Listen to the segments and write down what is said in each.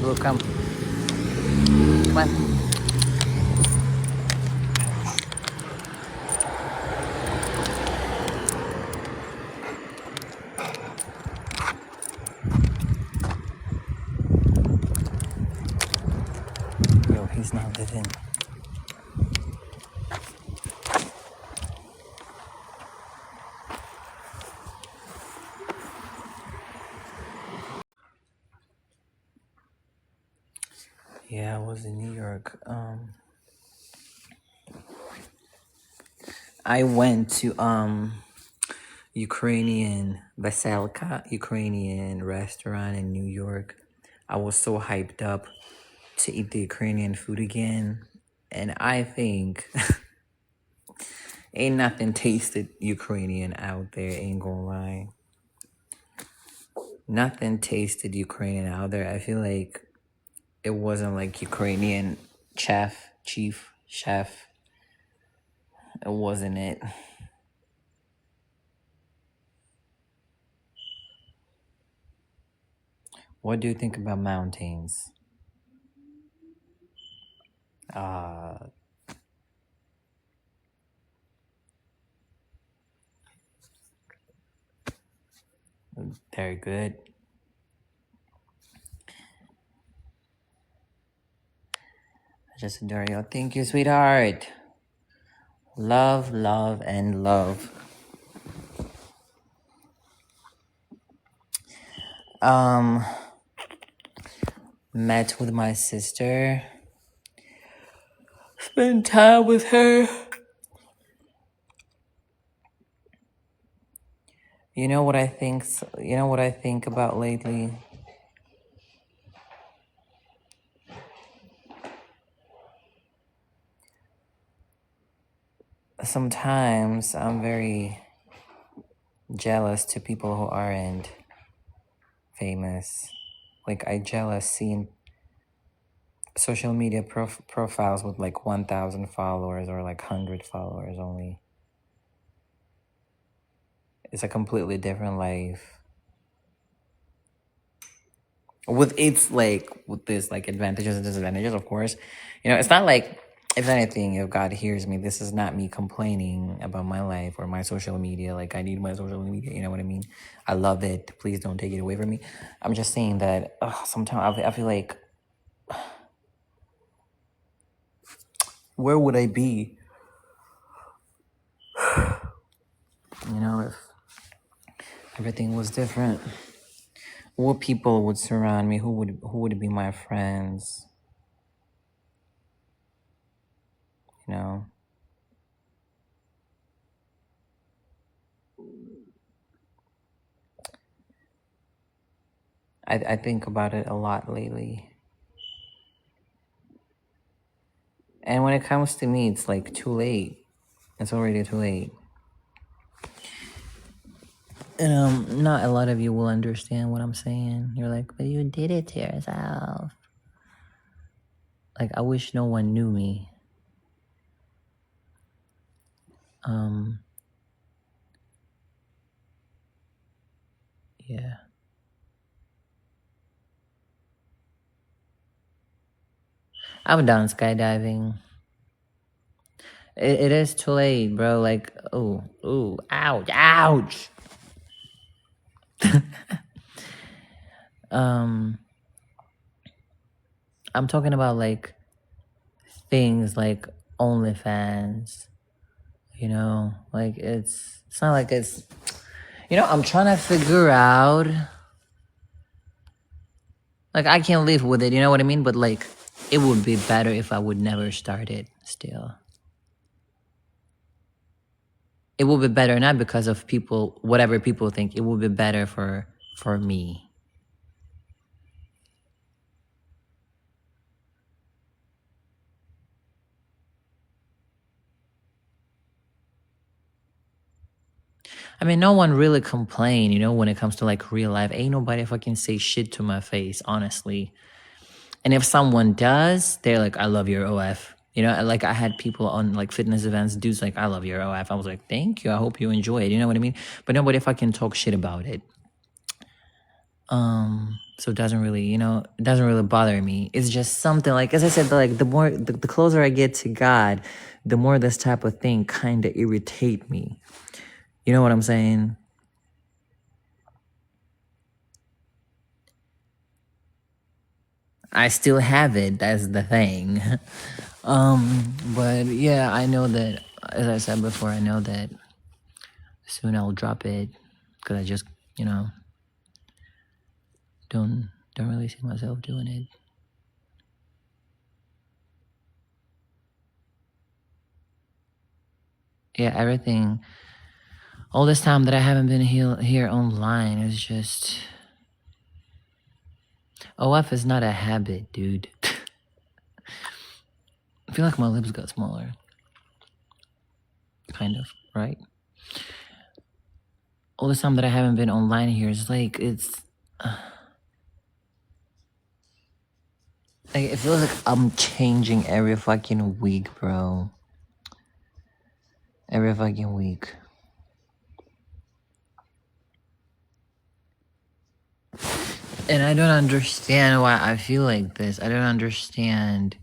bro. Come. Come on. Yo, he's not living. Yeah, I was in New York. I went to Ukrainian Ukrainian restaurant in New York. I was so hyped up to eat the Ukrainian food again, and I think ain't nothing tasted Ukrainian out there. Ain't gonna lie, nothing tasted Ukrainian out there. I feel like it wasn't like Ukrainian chief chef. It wasn't it. What do you think about mountains? Very good. Just adore you. Thank you, sweetheart. Love, love, and love. Met with my sister. Spend time with her. You know what I think? You know what I think about lately? Sometimes I'm very jealous to people who aren't famous. Like I jealous seeing social media profiles with like 1,000 followers or like 100 followers only. It's a completely different life. With its like with this like advantages and disadvantages, of course. You know, it's not like, if anything, if God hears me, this is not me complaining about my life or my social media. Like I need my social media, you know what I mean? I love it. Please don't take it away from me. I'm just saying that sometimes I feel like, where would I be, you know, if everything was different? What people would surround me? Who would be my friends? You know? I think about it a lot lately. And when it comes to me, it's like too late. It's already too late. And not a lot of you will understand what I'm saying. You're like, but you did it to yourself. Like, I wish no one knew me. Yeah. I've done skydiving. It is too late, bro. Like, ooh, ouch. I'm talking about like things like OnlyFans. You know, like it's not like it's, you know, I'm trying to figure out, like I can live with it, you know what I mean? But like it would be better if I would never start it still. It will be better, not because of people, whatever people think. It will be better for me. I mean, no one really complain, you know, when it comes to like real life. Ain't nobody fucking say shit to my face, honestly. And if someone does, they're like, I love your OF. You know, like I had people on like fitness events, dudes like, I love your OF. I was like, thank you. I hope you enjoy it. You know what I mean? But nobody fucking talk shit about it. So it doesn't really, it doesn't really bother me. It's just something like, as I said, like the closer I get to God, the more this type of thing kind of irritate me. You know what I'm saying? I still have it. That's the thing. But yeah, I know that, as I said before, I know that soon I'll drop it because I just, don't really see myself doing it. Yeah, everything. All this time that I haven't been here online is just. OF is not a habit, dude. I feel like my lips got smaller. Kind of, right? All this time that I haven't been online here is like, it's. Like, it feels like I'm changing every fucking week, bro. Every fucking week. And I don't understand why I feel like this. I don't understand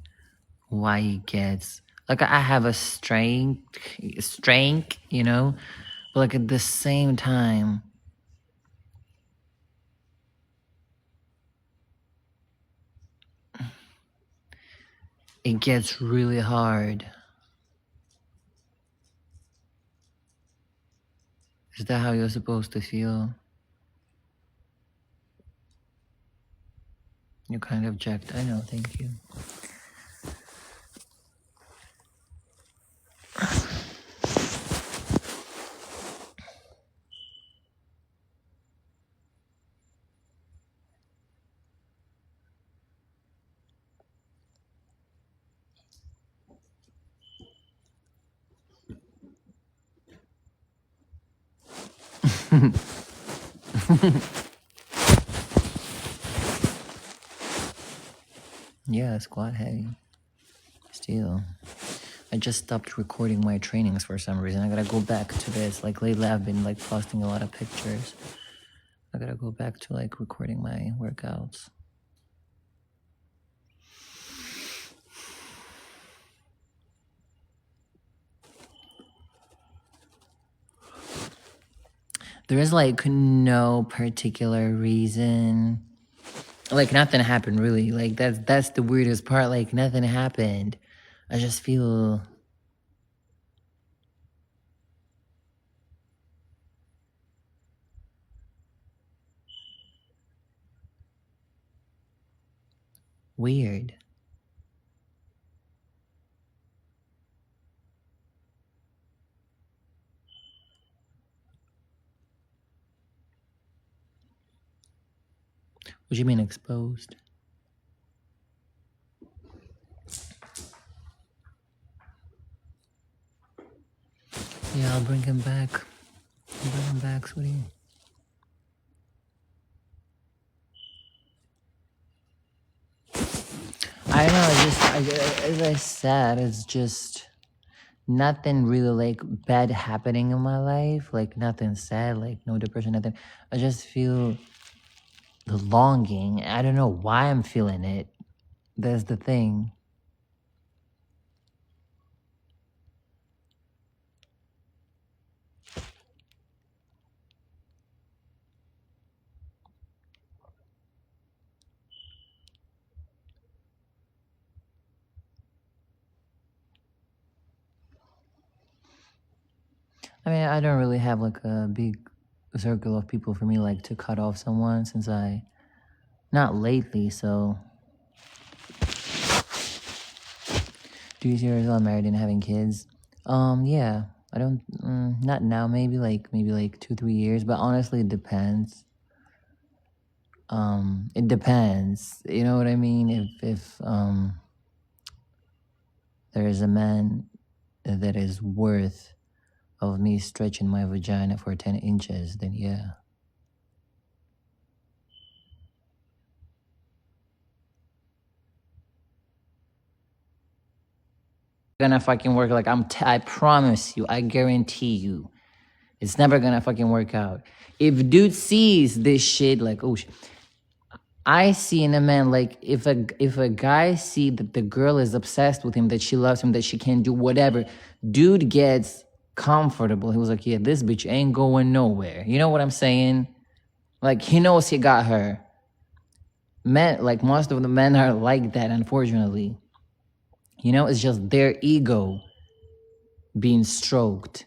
why it gets like I have a strength, but like at the same time, it gets really hard. Is that how you're supposed to feel? You're kind of jacked. I know, thank you. Yeah, squat heavy. Still. I just stopped recording my trainings for some reason. I gotta go back to this. Like lately I've been like posting a lot of pictures. I gotta go back to like recording my workouts. There is like no particular reason. Like nothing happened really. Like that's the weirdest part. Like nothing happened. I just feel weird. What do you mean exposed? Yeah, I'll bring him back. I'll bring him back, sweetie. I know, as I said, it's just nothing really like bad happening in my life. Like nothing sad, like no depression, nothing. I just feel the longing. I don't know why I'm feeling it. That's the thing. I mean, I don't really have like a big circle of people for me like to cut off someone since not lately, so 3 years old, married and having kids. Yeah, I don't, not now, maybe like 2-3 years, but honestly, it depends. It depends, you know what I mean? If there is a man that is worth of me stretching my vagina for 10 inches, then yeah. Gonna fucking work. Like I promise you, I guarantee you, it's never gonna fucking work out. If dude sees this shit, like, oh, I see in a man, like if a guy see that the girl is obsessed with him, that she loves him, that she can do whatever, dude gets comfortable. He was like, yeah, this bitch ain't going nowhere. You know what I'm saying? Like he knows he got her. Men, like most of the men are like that, unfortunately. You know, it's just their ego being stroked.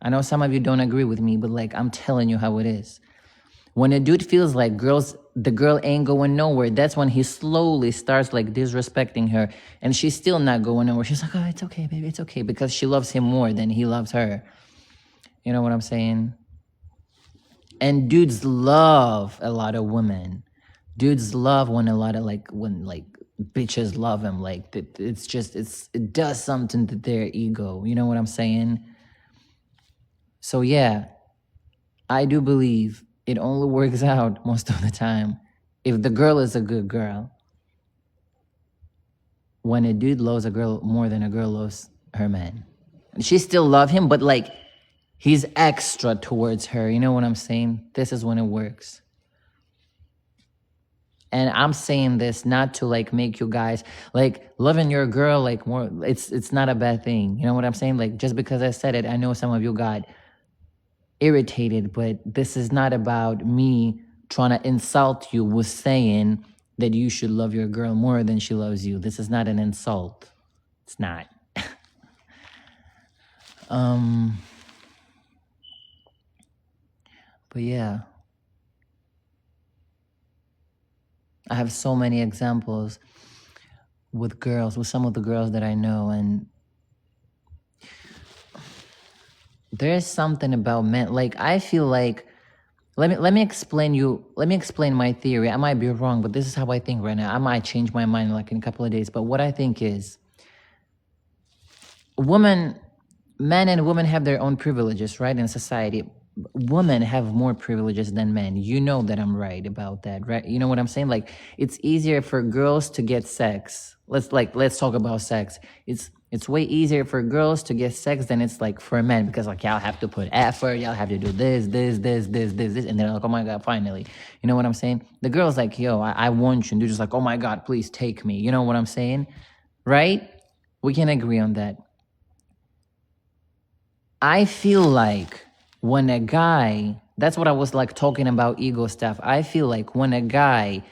I know some of you don't agree with me, but like I'm telling you how it is. When a dude feels like the girl ain't going nowhere, that's when he slowly starts like disrespecting her, and she's still not going nowhere. She's like, oh, it's okay, baby, it's okay, because she loves him more than he loves her. You know what I'm saying? And dudes love a lot of women. Dudes love when bitches love him. Like it does something to their ego. You know what I'm saying? So yeah, I do believe it only works out most of the time if the girl is a good girl. When a dude loves a girl more than a girl loves her man. She still love him, but like he's extra towards her. You know what I'm saying? This is when it works. And I'm saying this not to like make you guys like loving your girl like more. It's not a bad thing. You know what I'm saying? Like just because I said it, I know some of you got irritated, but this is not about me trying to insult you with saying that you should love your girl more than she loves you. This is not an insult. It's not. But yeah, I have so many examples with girls, with some of the girls that I know, and there's something about men. Like I feel like let me explain my theory. I might be wrong, but this is how I think right now. I might change my mind like in a couple of days, but what I think is men and women have their own privileges, right? In society, women have more privileges than men. You know that I'm right about that, right? You know what I'm saying? Like it's easier for girls to get sex. Let's talk about sex. It's way easier for girls to get sex than it's like for men, because like y'all have to put effort, y'all have to do this, and they're like, oh my god, finally. You know what I'm saying? The girl's like, yo, I want you, and they're just like, oh my god, please take me. You know what I'm saying? Right? We can agree on that. I feel like when a guy, that's what I was like talking about ego stuff. I feel like when a guy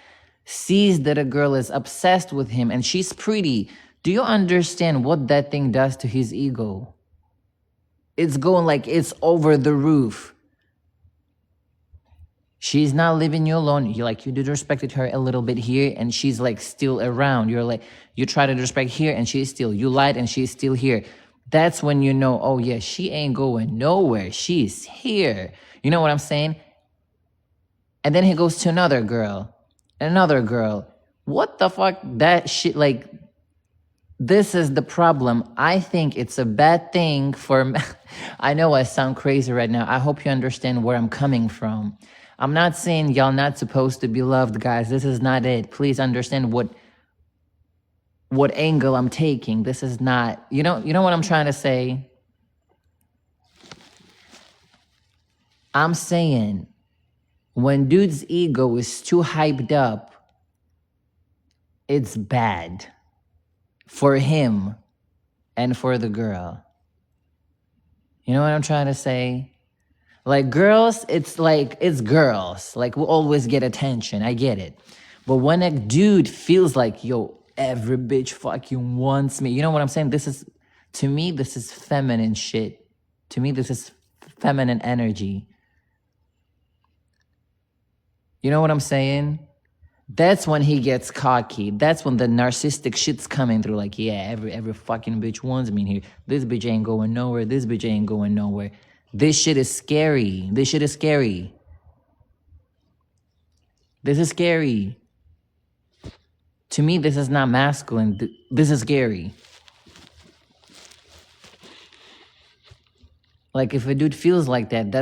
sees that a girl is obsessed with him and she's pretty, do you understand what that thing does to his ego? It's going like it's over the roof. She's not leaving you alone. You disrespected her a little bit here and she's like still around. You try to disrespect here and she's still, you lied and she's still here. That's when you know, oh yeah, she ain't going nowhere. She's here. You know what I'm saying? And then he goes to another girl. What the fuck? That shit, like, this is the problem. I think it's a bad thing for, I know I sound crazy right now. I hope you understand where I'm coming from. I'm not saying y'all not supposed to be loved, guys. This is not it. Please understand what angle I'm taking. This is not, you know what I'm trying to say? I'm saying when dude's ego is too hyped up, it's bad for him and for the girl. You know what I'm trying to say? Like girls, it's girls. Like we'll always get attention. I get it. But when a dude feels like, yo, every bitch fucking wants me. You know what I'm saying? To me, this is feminine shit. To me, this is feminine energy. You know what I'm saying? That's when he gets cocky. That's when the narcissistic shit's coming through. Like, yeah, every fucking bitch wants me in here. This bitch ain't going nowhere. This bitch ain't going nowhere. This shit is scary. This is scary. To me, this is not masculine. This is scary. Like, if a dude feels like that,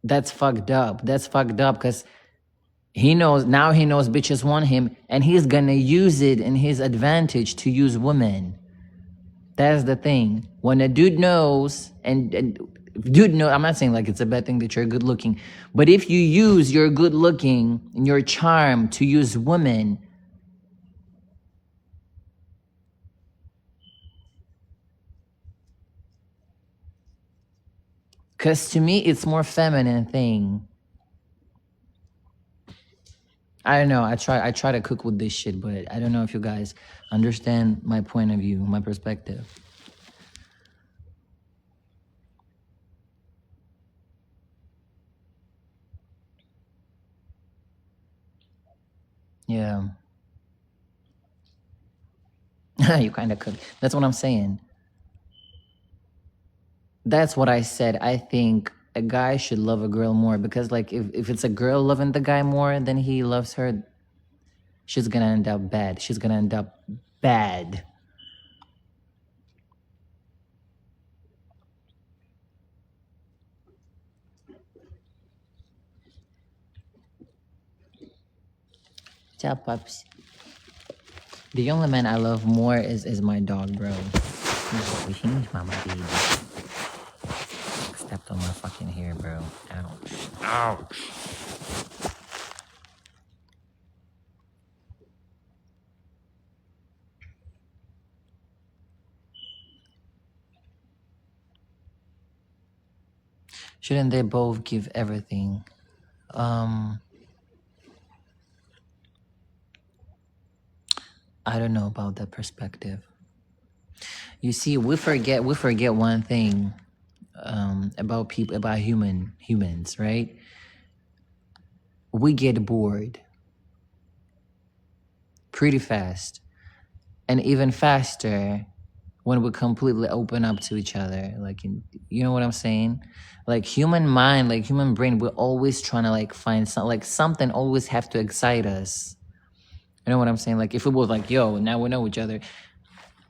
that's fucked up. That's fucked up because he knows bitches want him and he's gonna use it in his advantage to use women. That's the thing. When a dude knows, and dude, no, I'm not saying like it's a bad thing that you're good looking, but if you use your good looking and your charm to use women, because to me it's more feminine thing. I don't know. I try to cook with this shit, but I don't know if you guys understand my point of view, my perspective. Yeah. You kind of cook. That's what I'm saying. That's what I said. I think a guy should love a girl more because like if it's a girl loving the guy more than he loves her, she's gonna end up bad. She's gonna end up bad. Ciao, pups. The only man I love more is my dog, bro. He's my baby. Stepped on my fucking hair, bro. Ouch. Ouch. Shouldn't they both give everything? I don't know about that perspective. You see, we forget one thing about people, about humans, right? We get bored pretty fast, and even faster when we completely open up to each other. Like, you know what I'm saying? Like human mind, like human brain, we're always trying to like find something always have to excite us. You know what I'm saying? Like if it was like, yo, now we know each other.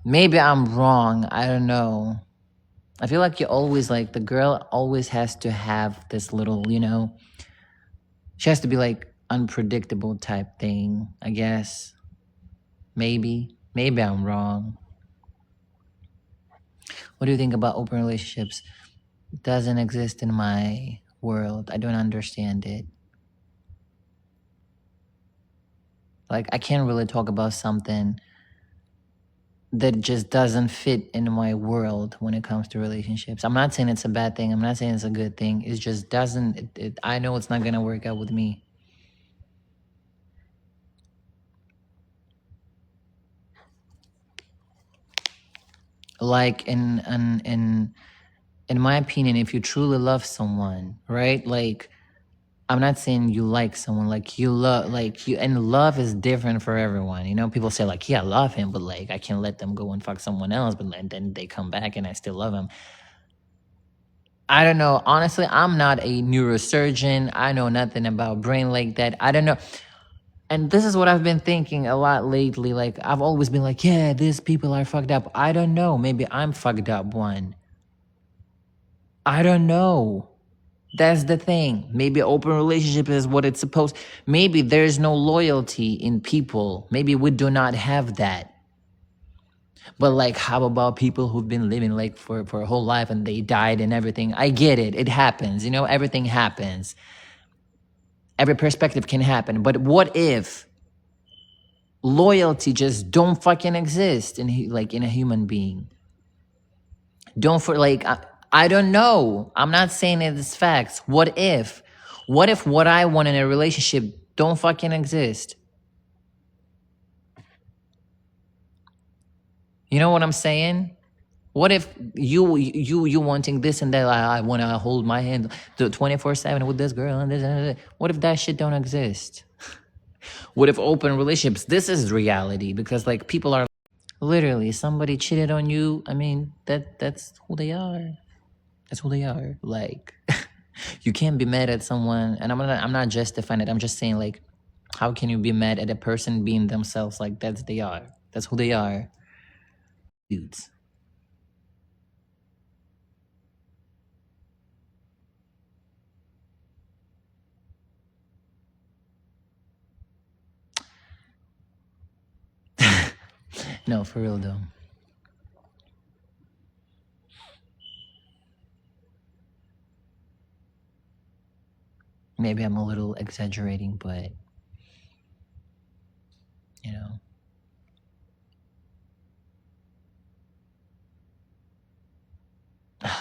Maybe I'm wrong. I don't know. I feel like you always like the girl always has to have this little, she has to be like unpredictable type thing, I guess. Maybe. Maybe I'm wrong. What do you think about open relationships? It doesn't exist in my world. I don't understand it. Like I can't really talk about something that just doesn't fit in my world when it comes to relationships. I'm not saying it's a bad thing. I'm not saying it's a good thing. It just doesn't. I know it's not gonna work out with me. Like in my opinion, if you truly love someone, right? Like I'm not saying you like someone, like you love, like you, and love is different for everyone. You know, people say like, yeah, I love him, but like I can't let them go and fuck someone else, but then they come back and I still love him. I don't know. Honestly, I'm not a neurosurgeon. I know nothing about brain like that. I don't know. And this is what I've been thinking a lot lately. Like I've always been like, yeah, these people are fucked up. I don't know. Maybe I'm fucked up one. I don't know. That's the thing. Maybe open relationship is what it's supposed. Maybe there's no loyalty in people. Maybe we do not have that. But like, how about people who've been living like for a whole life and they died and everything? I get it. It happens. You know, everything happens. Every perspective can happen. But what if loyalty just don't fucking exist like in a human being? Don't for like I don't know. I'm not saying it's facts. What if? What if what I want in a relationship don't fucking exist? You know what I'm saying? What if you wanting this and that? I want to hold my hand to 24/7 with this girl and this and that. What if that shit don't exist? What if open relationships? This is reality because like people are literally somebody cheated on you. I mean that's who they are. That's who they are. Like you can't be mad at someone, and I'm not justifying it. I'm just saying like, how can you be mad at a person being themselves? Like they are. That's who they are, dudes. No, for real though. Maybe I'm a little exaggerating, but you know,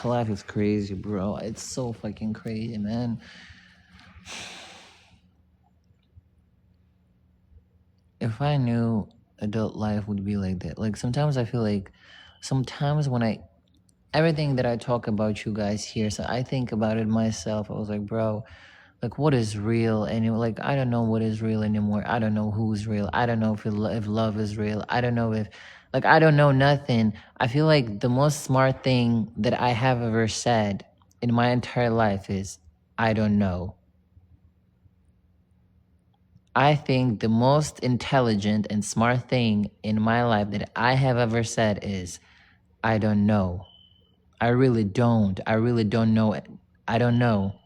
life is crazy, bro. It's so fucking crazy, man. If I knew adult life would be like that, like sometimes I feel like sometimes when everything that I talk about you guys here, so I think about it myself. I was like, bro, like what is real? And like I don't know what is real anymore. I don't know who's real. I don't know if love is real. I don't know if like I don't know nothing. I feel like the most smart thing that I have ever said in my entire life is I don't know. I think the most intelligent and smart thing in my life that I have ever said is I don't know. I really don't. I really don't know it. I don't know.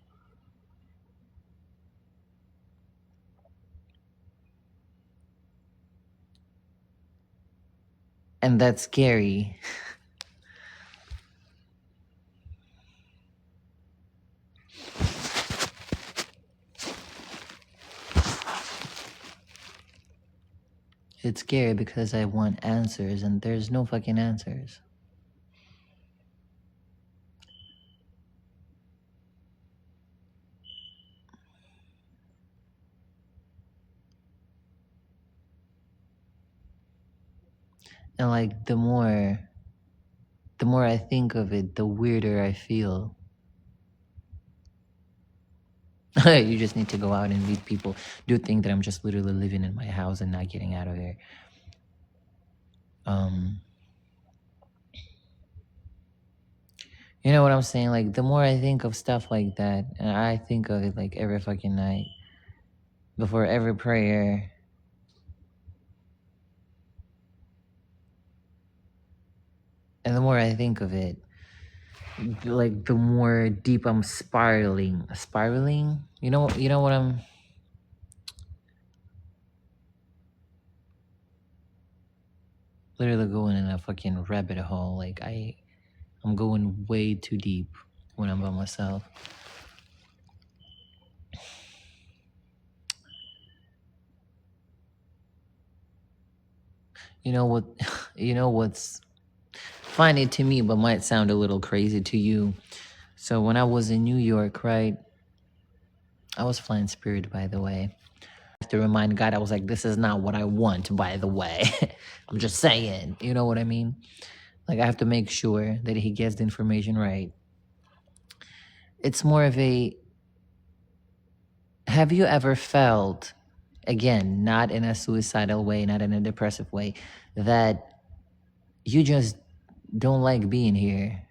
And that's scary. It's scary because I want answers and there's no fucking answers. And like the more I think of it, the weirder I feel. You just need to go out and meet people. Do think that I'm just literally living in my house and not getting out of there. You know what I'm saying? Like the more I think of stuff like that, and I think of it like every fucking night, before every prayer, and the more I think of it, like the more deep I'm spiraling. Spiraling? You know what I'm literally going in a fucking rabbit hole. Like I'm going way too deep when I'm by myself. You know what? You know what's funny to me, but might sound a little crazy to you. So when I was in New York, right? I was flying Spirit, by the way. I have to remind God, I was like, this is not what I want, by the way. I'm just saying, you know what I mean? Like I have to make sure that he gets the information right. It's more of a, have you ever felt, again, not in a suicidal way, not in a depressive way, that you just don't like being here?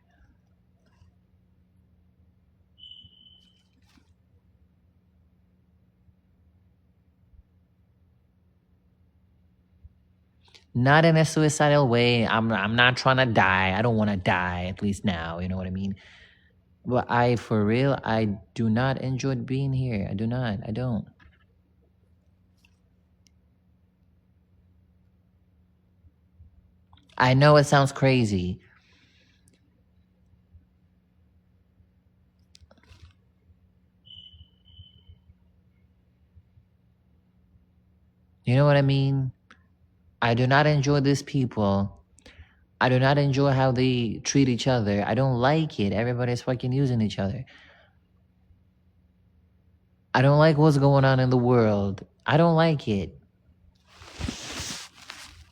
Not in a suicidal way. I'm not trying to die. I don't want to die, at least now, you know what I mean? But for real, I do not enjoy being here. I do not. I don't. I know it sounds crazy. You know what I mean? I do not enjoy these people. I do not enjoy how they treat each other. I don't like it. Everybody's fucking using each other. I don't like what's going on in the world. I don't like it.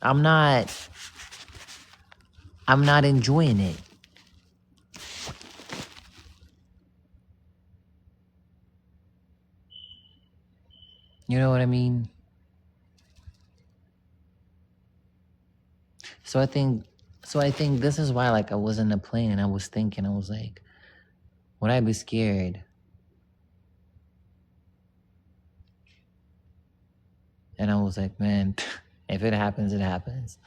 I'm not I'm not enjoying it. You know what I mean? So I think this is why like I was in a plane and I was thinking, I was like, would I be scared? And I was like, man, if it happens, it happens.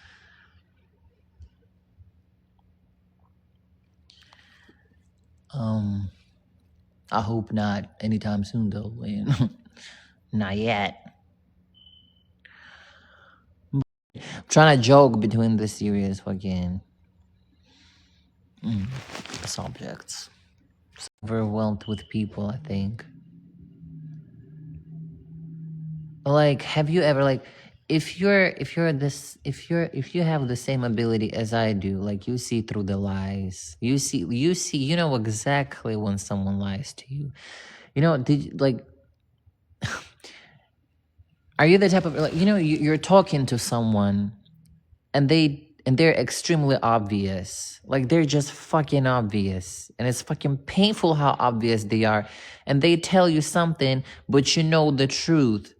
I hope not anytime soon though, man. Not yet. I'm trying to joke between the serious fucking subjects. Overwhelmed with people, I think. Like, have you ever like, if you have the same ability as I do, like you see through the lies, you know exactly when someone lies to you. You know, like, are you the type of like, you're talking to someone and they're extremely obvious, like they're just fucking obvious, and it's fucking painful how obvious they are, and they tell you something, but you know the truth,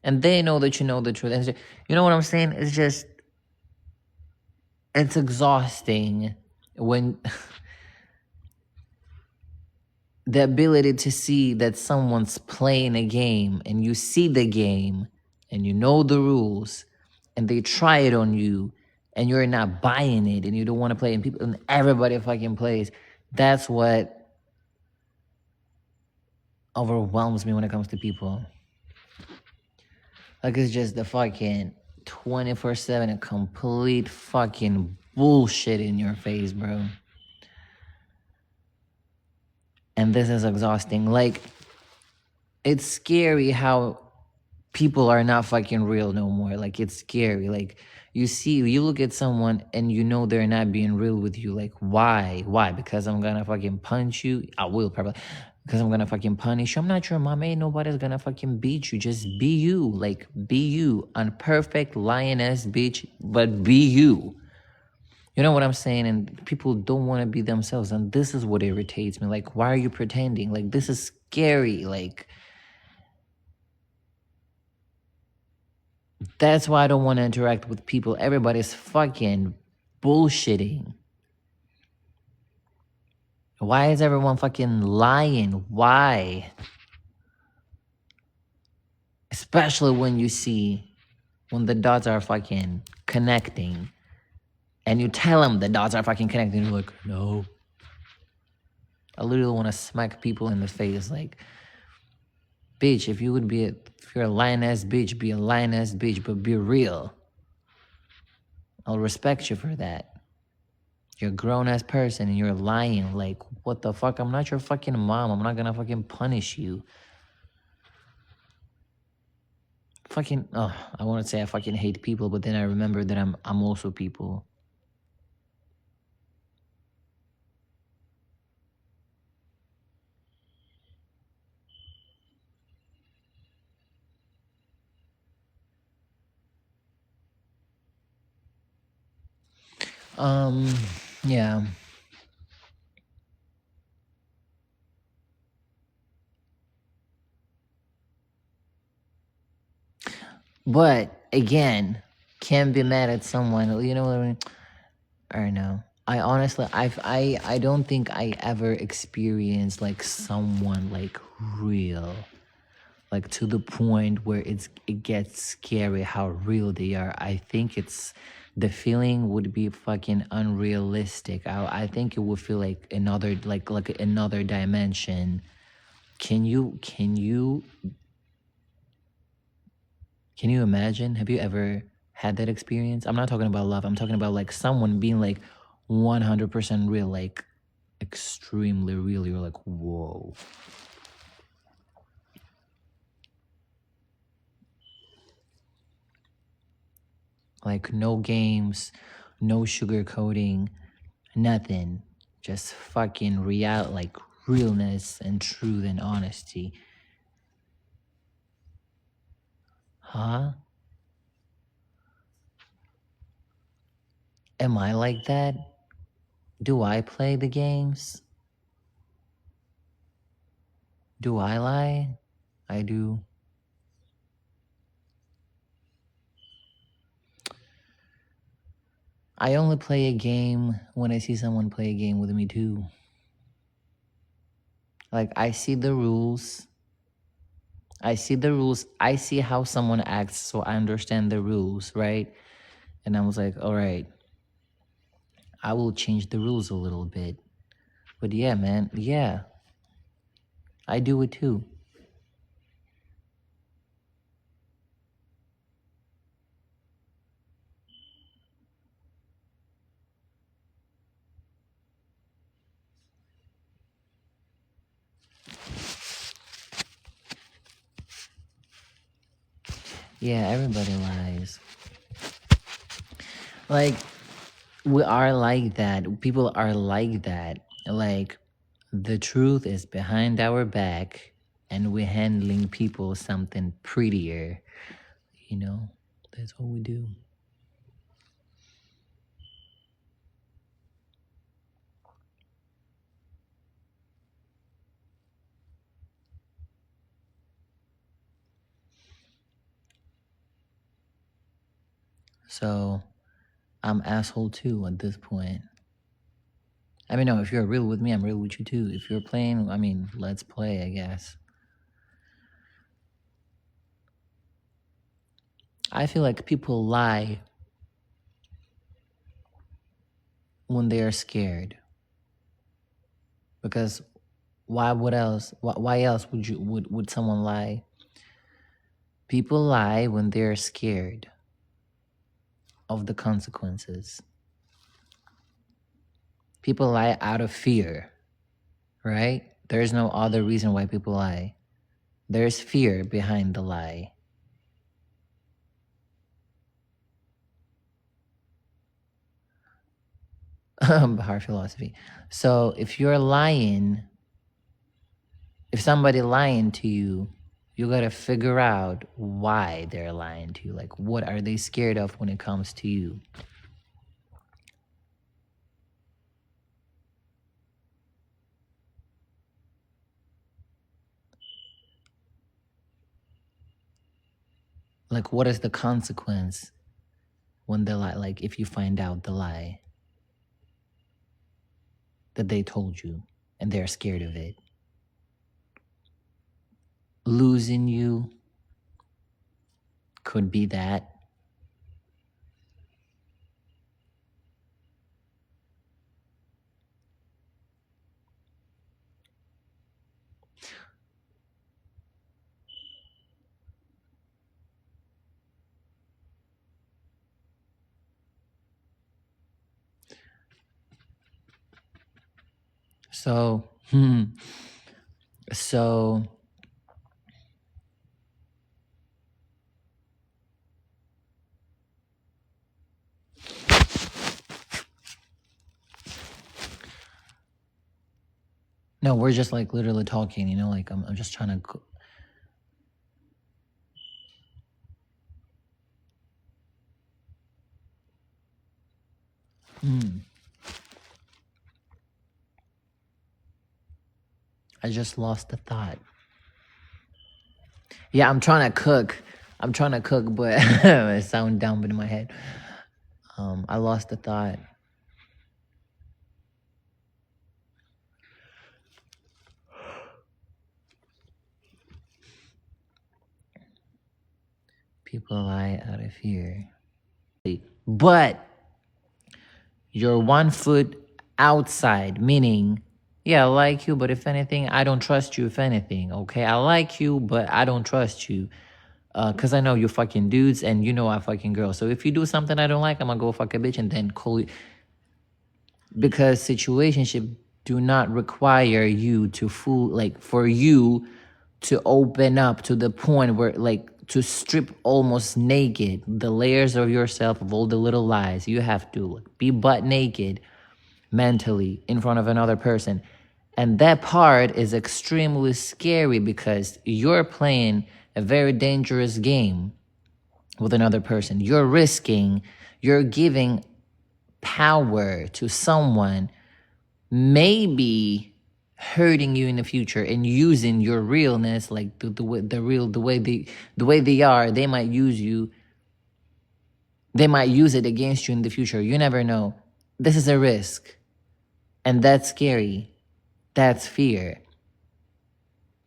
and they know that you know the truth. And you know what I'm saying? It's just, it's exhausting when the ability to see that someone's playing a game and you see the game and you know the rules and they try it on you and you're not buying it and you don't want to play, and people and everybody fucking plays. That's what overwhelms me when it comes to people. Like, it's just the fucking 24/7 and complete fucking bullshit in your face, bro. And this is exhausting. Like, it's scary how people are not fucking real no more. Like, it's scary. Like, you look at someone and you know they're not being real with you. Like, why? Because I'm gonna fucking punch you? I will probably. Because I'm gonna fucking punish you? I'm not your mom. Ain't nobody's gonna fucking beat you. Just be you. Like, be you. Unperfect lioness bitch, but be you. You know what I'm saying? And people don't want to be themselves. And this is what irritates me. Like, why are you pretending? Like, this is scary. Like, that's why I don't want to interact with people. Everybody's fucking bullshitting. Why is everyone fucking lying? Why? Especially when you see when the dots are fucking connecting and you tell them the dots are fucking connecting. You're like, no. I literally want to smack people in the face. Like, bitch, if you're a lioness bitch, be a lioness bitch, but be real. I'll respect you for that. You're a grown-ass person and you're lying. Like, what the fuck? I'm not your fucking mom. I'm not gonna fucking punish you. Fucking, oh, I want to say I fucking hate people, but then I remember that I'm also people. Yeah. But again, can't be mad at someone. You know what I mean? I don't know. I honestly, I don't think I ever experienced like someone like real, like to the point where it gets scary how real they are. I think it's the feeling would be fucking unrealistic. I think it would feel like another like another dimension. Can you imagine? Have you ever had that experience? I'm not talking about love. I'm talking about like someone being like 100% real, like extremely real. You're like, whoa. Like, no games, no sugarcoating, nothing. Just fucking real, like realness and truth and honesty. Huh? Am I like that? Do I play the games? Do I lie? I do. I only play a game when I see someone play a game with me too. Like, I see the rules. I see how someone acts, so I understand the rules, right? And I was like, all right, I will change the rules a little bit. But yeah, man, yeah, I do it too. Yeah, everybody lies. Like, we are like that. People are like that. Like, the truth is behind our back, and we're handling people something prettier. You know, that's what we do. So, I'm asshole too at this point. I mean, no, if you're real with me, I'm real with you too. If you're playing, I mean, let's play, I guess. I feel like people lie when they are scared. Because why else would someone lie? People lie when they're scared of the consequences. People lie out of fear, right? There's no other reason why people lie. There's fear behind the lie. Bahar philosophy. So if you're lying, if somebody lying to you, you gotta figure out why they're lying to you. Like, what are they scared of when it comes to you? Like, what is the consequence when the lie, like if you find out the lie that they told you and they're scared of it? Losing you could be that. So, so no, we're just like literally talking, you know, like I'm just trying to, I just lost the thought. Yeah, I'm trying to cook. But it sounds dumb in my head. I lost the thought. People lie out of fear. But you're 1 foot outside, meaning, yeah, I like you, but if anything, I don't trust you, if anything, okay? I like you, but I don't trust you. Because I know you fucking dudes and you know I fucking girls. So if you do something I don't like, I'm gonna go fuck a bitch and then call you. Because situationship do not require you to fool, like for you to open up to the point where, like, to strip almost naked the layers of yourself of all the little lies. You have to be butt naked mentally in front of another person. And that part is extremely scary because you're playing a very dangerous game with another person. You're giving power to someone maybe hurting you in the future and using your realness, like the way they are. They might use you. They might use it against you in the future. You never know. This is a risk, and that's scary. That's fear.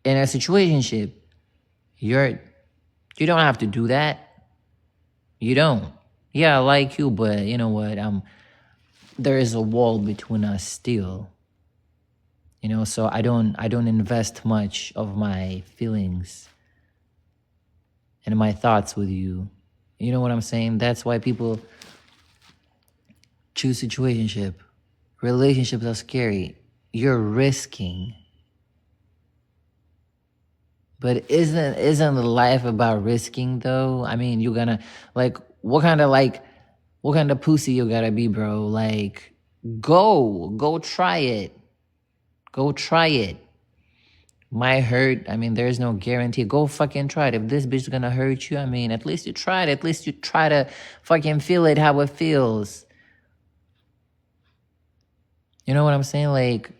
In a situationship, you don't have to do that. You don't. Yeah, I like you, but you know what? There is a wall between us still. You know, so I don't invest much of my feelings and my thoughts with you. You know what I'm saying? That's why people choose situationship. Relationships are scary. You're risking But isn't life about risking though? I mean, you gonna like what kind of pussy you gotta be, bro? Like, go try it. Go try it. Might hurt. I mean, there's no guarantee. Go fucking try it. If this bitch is gonna hurt you, I mean, at least you tried. At least you try to fucking feel it how it feels. You know what I'm saying? Like,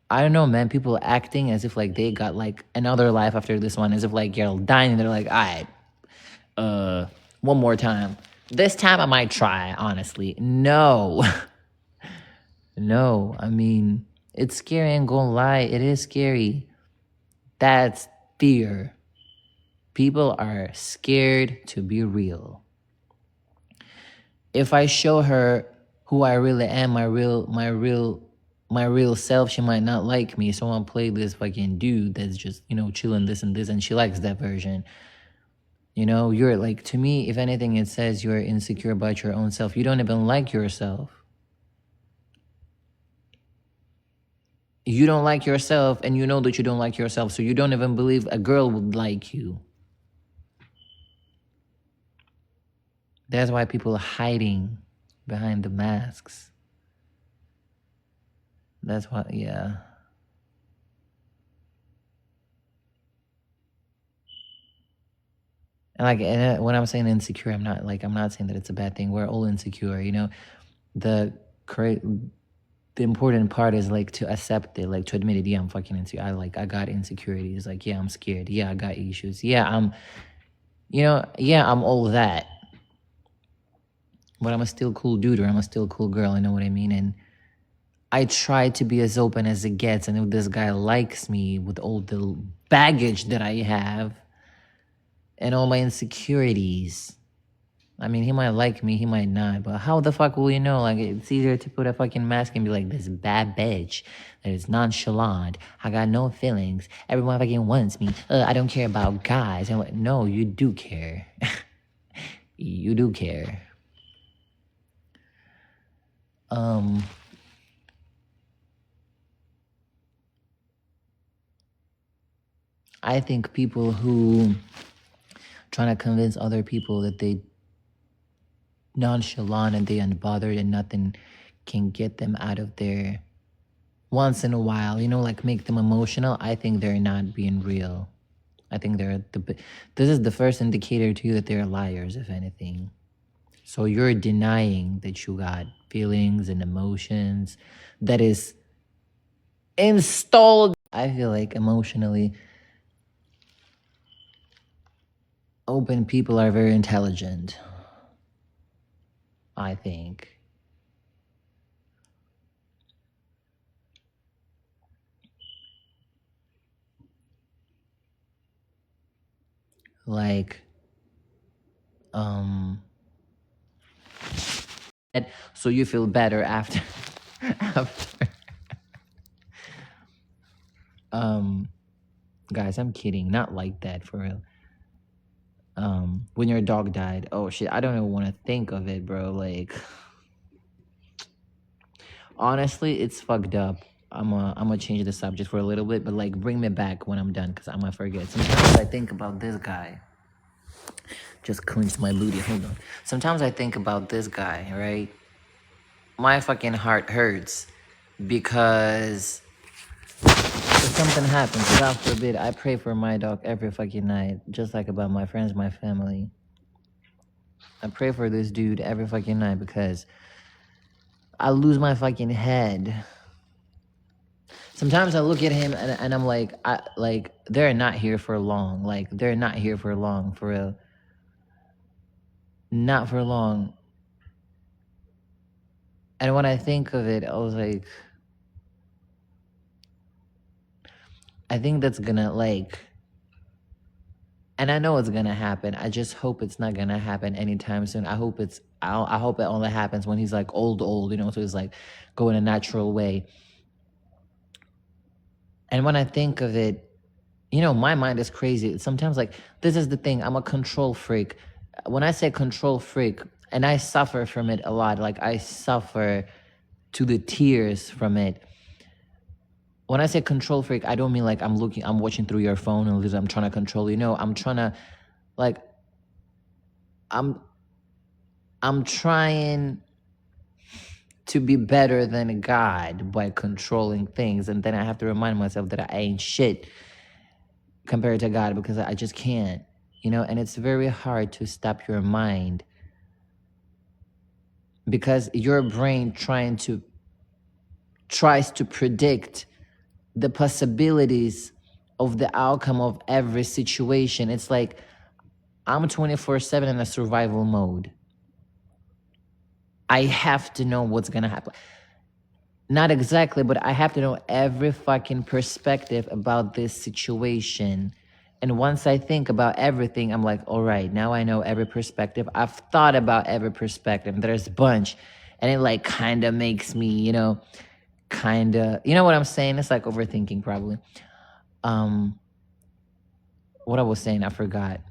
I don't know, man. People acting as if like they got like another life after this one, as if like you're dying and they're like, all right, one more time. This time I might try, honestly. No. No. I mean, it's scary, ain't gonna lie. It is scary. That's fear. People are scared to be real. If I show her who I really am, my real self, she might not like me. So I'll play this fucking dude that's just, chilling this and this, and she likes that version. You're like, to me, if anything, it says you're insecure about your own self. You don't even like yourself. You don't like yourself, and you know that you don't like yourself, so you don't even believe a girl would like you. That's why people are hiding behind the masks. That's why, yeah. And when I'm saying insecure, I'm not saying that it's a bad thing. We're all insecure, The the important part is like to accept it, like to admit it. Yeah, I'm fucking insecure. I got insecurities. Like, yeah, I'm scared. Yeah, I got issues. Yeah, I'm all that. But I'm a still cool dude, or I'm a still cool girl. You know what I mean? And I try to be as open as it gets. And if this guy likes me with all the baggage that I have and all my insecurities, I mean, he might like me, he might not, but how the fuck will you know? Like, it's easier to put a fucking mask and be like, this bad bitch that is nonchalant. I got no feelings. Everyone fucking wants me. I don't care about guys. I'm like, no, you do care. You do care. I think people who trying to convince other people that they nonchalant and they unbothered and nothing can get them out of there once in a while, like make them emotional, I think they're not being real. I think this is the first indicator to you that they're liars, if anything. So you're denying that you got feelings and emotions that is installed. I feel like emotionally open people are very intelligent, I think. Like, so you feel better after guys, I'm kidding, not like that, for real. When your dog died, oh shit, I don't even want to think of it, bro. Like, honestly, it's fucked up. I'm gonna change the subject for a little bit, but like, bring me back when I'm done, because I'm gonna forget. Sometimes I think about this guy. Just clenched my booty. Hold on. Sometimes I think about this guy, right? My fucking heart hurts because if something happens, God forbid, I pray for my dog every fucking night, just like about my friends, my family. I pray for this dude every fucking night because I lose my fucking head. Sometimes I look at him and I'm like, they're not here for long. Like, they're not here for long, for real. Not for long. And when I think of it, I was like, I think that's gonna, like, and I know it's gonna happen. I just hope it's not gonna happen anytime soon. I hope it only happens when he's like old, so he's like going a natural way. And when I think of it, my mind is crazy. Sometimes, like, this is the thing. I'm a control freak. When I say control freak, and I suffer from it a lot, like I suffer to the tears from it. when I say control freak, I don't mean like I'm watching through your phone and I'm trying to control you. No, I'm trying to, like, I'm trying to be better than God by controlling things. And then I have to remind myself that I ain't shit compared to God, because I just can't, and it's very hard to stop your mind, because your brain tries to predict the possibilities of the outcome of every situation. It's like I'm 24/7 in a survival mode. I have to know what's gonna happen. Not exactly, but I have to know every fucking perspective about this situation. And once I think about everything, I'm like, all right, now I know every perspective. I've thought about every perspective. There's a bunch. And it like kind of makes me, kind of, you know what I'm saying? It's like overthinking probably. What I was saying, I forgot.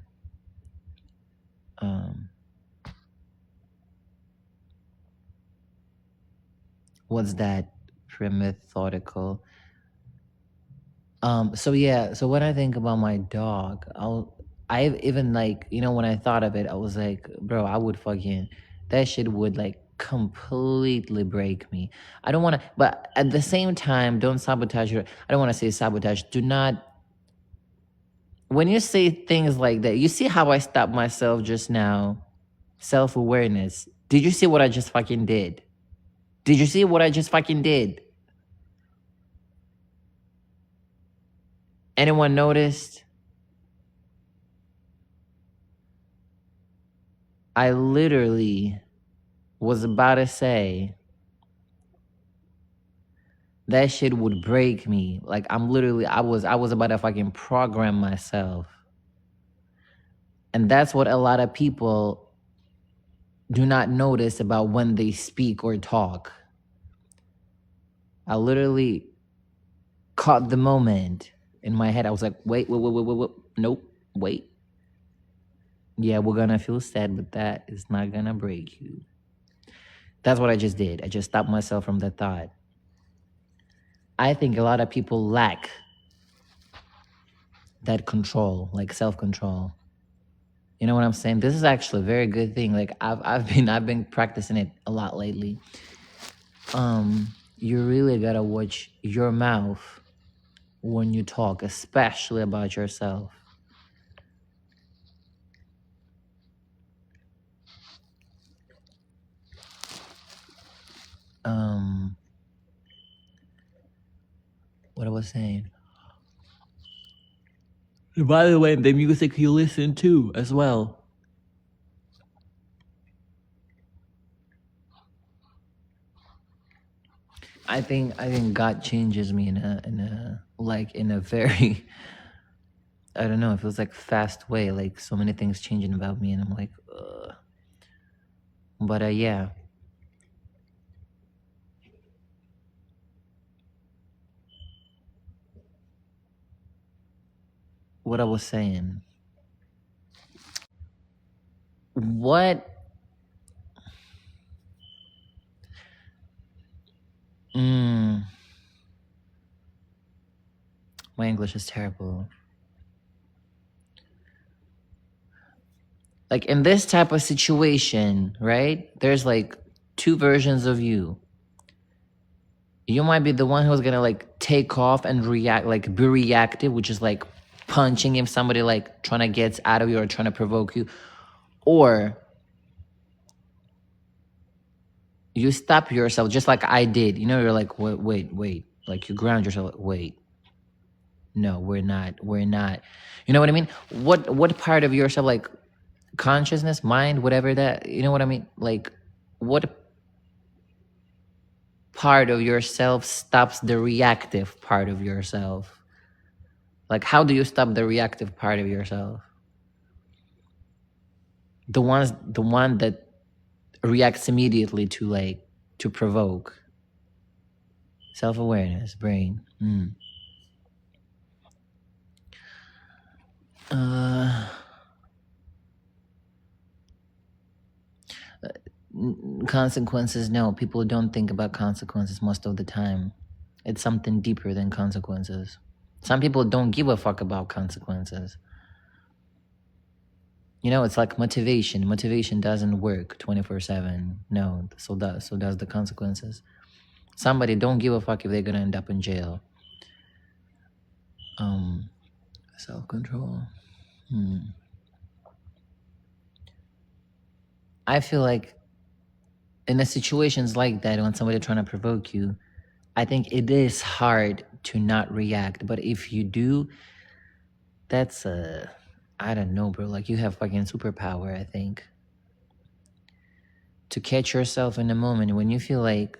What's that? Premethodical. So yeah, so when I think about my dog, I even like, when I thought of it, I was like, bro, I would fucking, that shit would like completely break me. I don't want to, but at the same time, don't sabotage your, I don't want to say sabotage. Do not, when you say things like that, you see how I stopped myself just now? Self-awareness. Did you see what I just fucking did? Did you see what I just fucking did? Anyone noticed? I literally was about to say that shit would break me. Like I was about to fucking program myself. And that's what a lot of people do not notice about when they speak or talk. I literally caught the moment in my head. I was like, wait, nope, wait. Yeah, we're gonna feel sad, but that is not gonna break you. That's what I just did. I just stopped myself from that thought. I think a lot of people lack that control, like self-control. You know what I'm saying? This is actually a very good thing. Like I've been practicing it a lot lately. You really gotta watch your mouth when you talk, especially about yourself. What I was saying. By the way, the music you listen to as well. I think God changes me in a very I don't know, it feels like fast way, like so many things changing about me, and I'm like, ugh. But yeah. What I was saying. What? My English is terrible. Like in this type of situation, right? There's like two versions of you. You might be the one who's gonna like take off and react, like be reactive, which is like punching if somebody like trying to get out of you or trying to provoke you. Or you stop yourself just like I did. You're like, wait. Like you ground yourself, like, wait. No, we're not. We're not. You know what I mean? What part of yourself, like consciousness, mind, whatever that, you know what I mean? Like what part of yourself stops the reactive part of yourself? Like how do you stop the reactive part of yourself? The one that reacts immediately to provoke. Self-awareness, brain. Consequences, no, people don't think about consequences most of the time. It's something deeper than consequences. Some people don't give a fuck about consequences. You know, it's like motivation. Motivation doesn't work 24/7. No, so does the consequences. Somebody don't give a fuck if they're gonna end up in jail. Self-control. I feel like in the situations like that, when somebody trying to provoke you, I think it is hard to not react. But if you do, that's I don't know, bro. Like you have fucking superpower, I think. To catch yourself in a moment when you feel like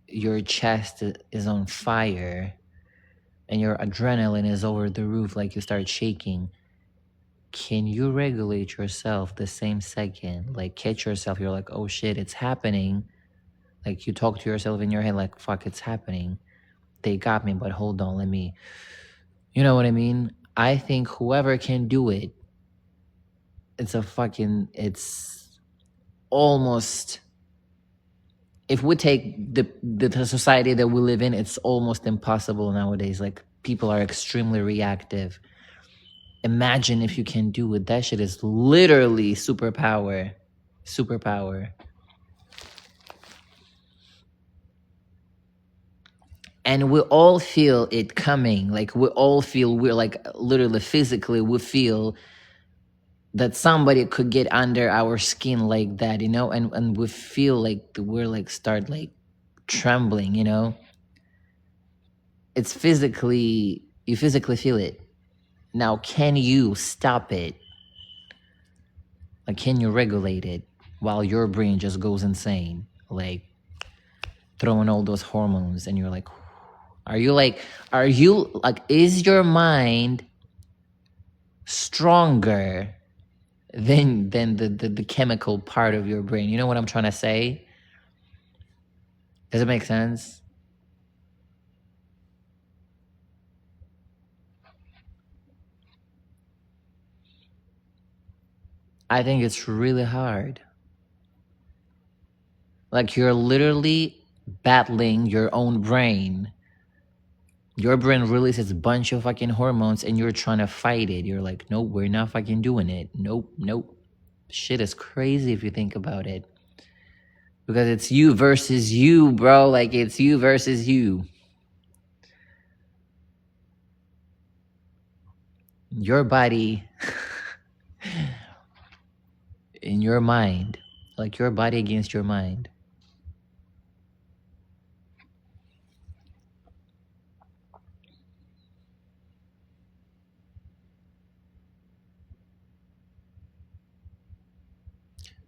your chest is on fire and your adrenaline is over the roof, like you start shaking. Can you regulate yourself the same second? Like catch yourself, you're like, oh shit, it's happening. Like you talk to yourself in your head like, fuck, it's happening. They got me, but hold on, let me, you know what I mean? I think whoever can do it, it's almost, if we take the society that we live in, it's almost impossible nowadays. Like people are extremely reactive. Imagine if you can do it. That shit is literally superpower. Superpower. And we all feel it coming. Like we all feel, we're like literally physically we feel that somebody could get under our skin like that, you know, and we feel like we're like start like trembling, you know. It's physically, you physically feel it. Now can you stop it? Like can you regulate it while your brain just goes insane, like throwing all those hormones, and you're like, are you like, is your mind stronger than the chemical part of your brain? You know what I'm trying to say? Does it make sense? I think it's really hard. Like you're literally battling your own brain. Your brain releases a bunch of fucking hormones and you're trying to fight it. You're like, nope, we're not fucking doing it. Nope, nope. Shit is crazy if you think about it. Because it's you versus you, bro. Like it's you versus you. Your body in your mind. Like your body against your mind.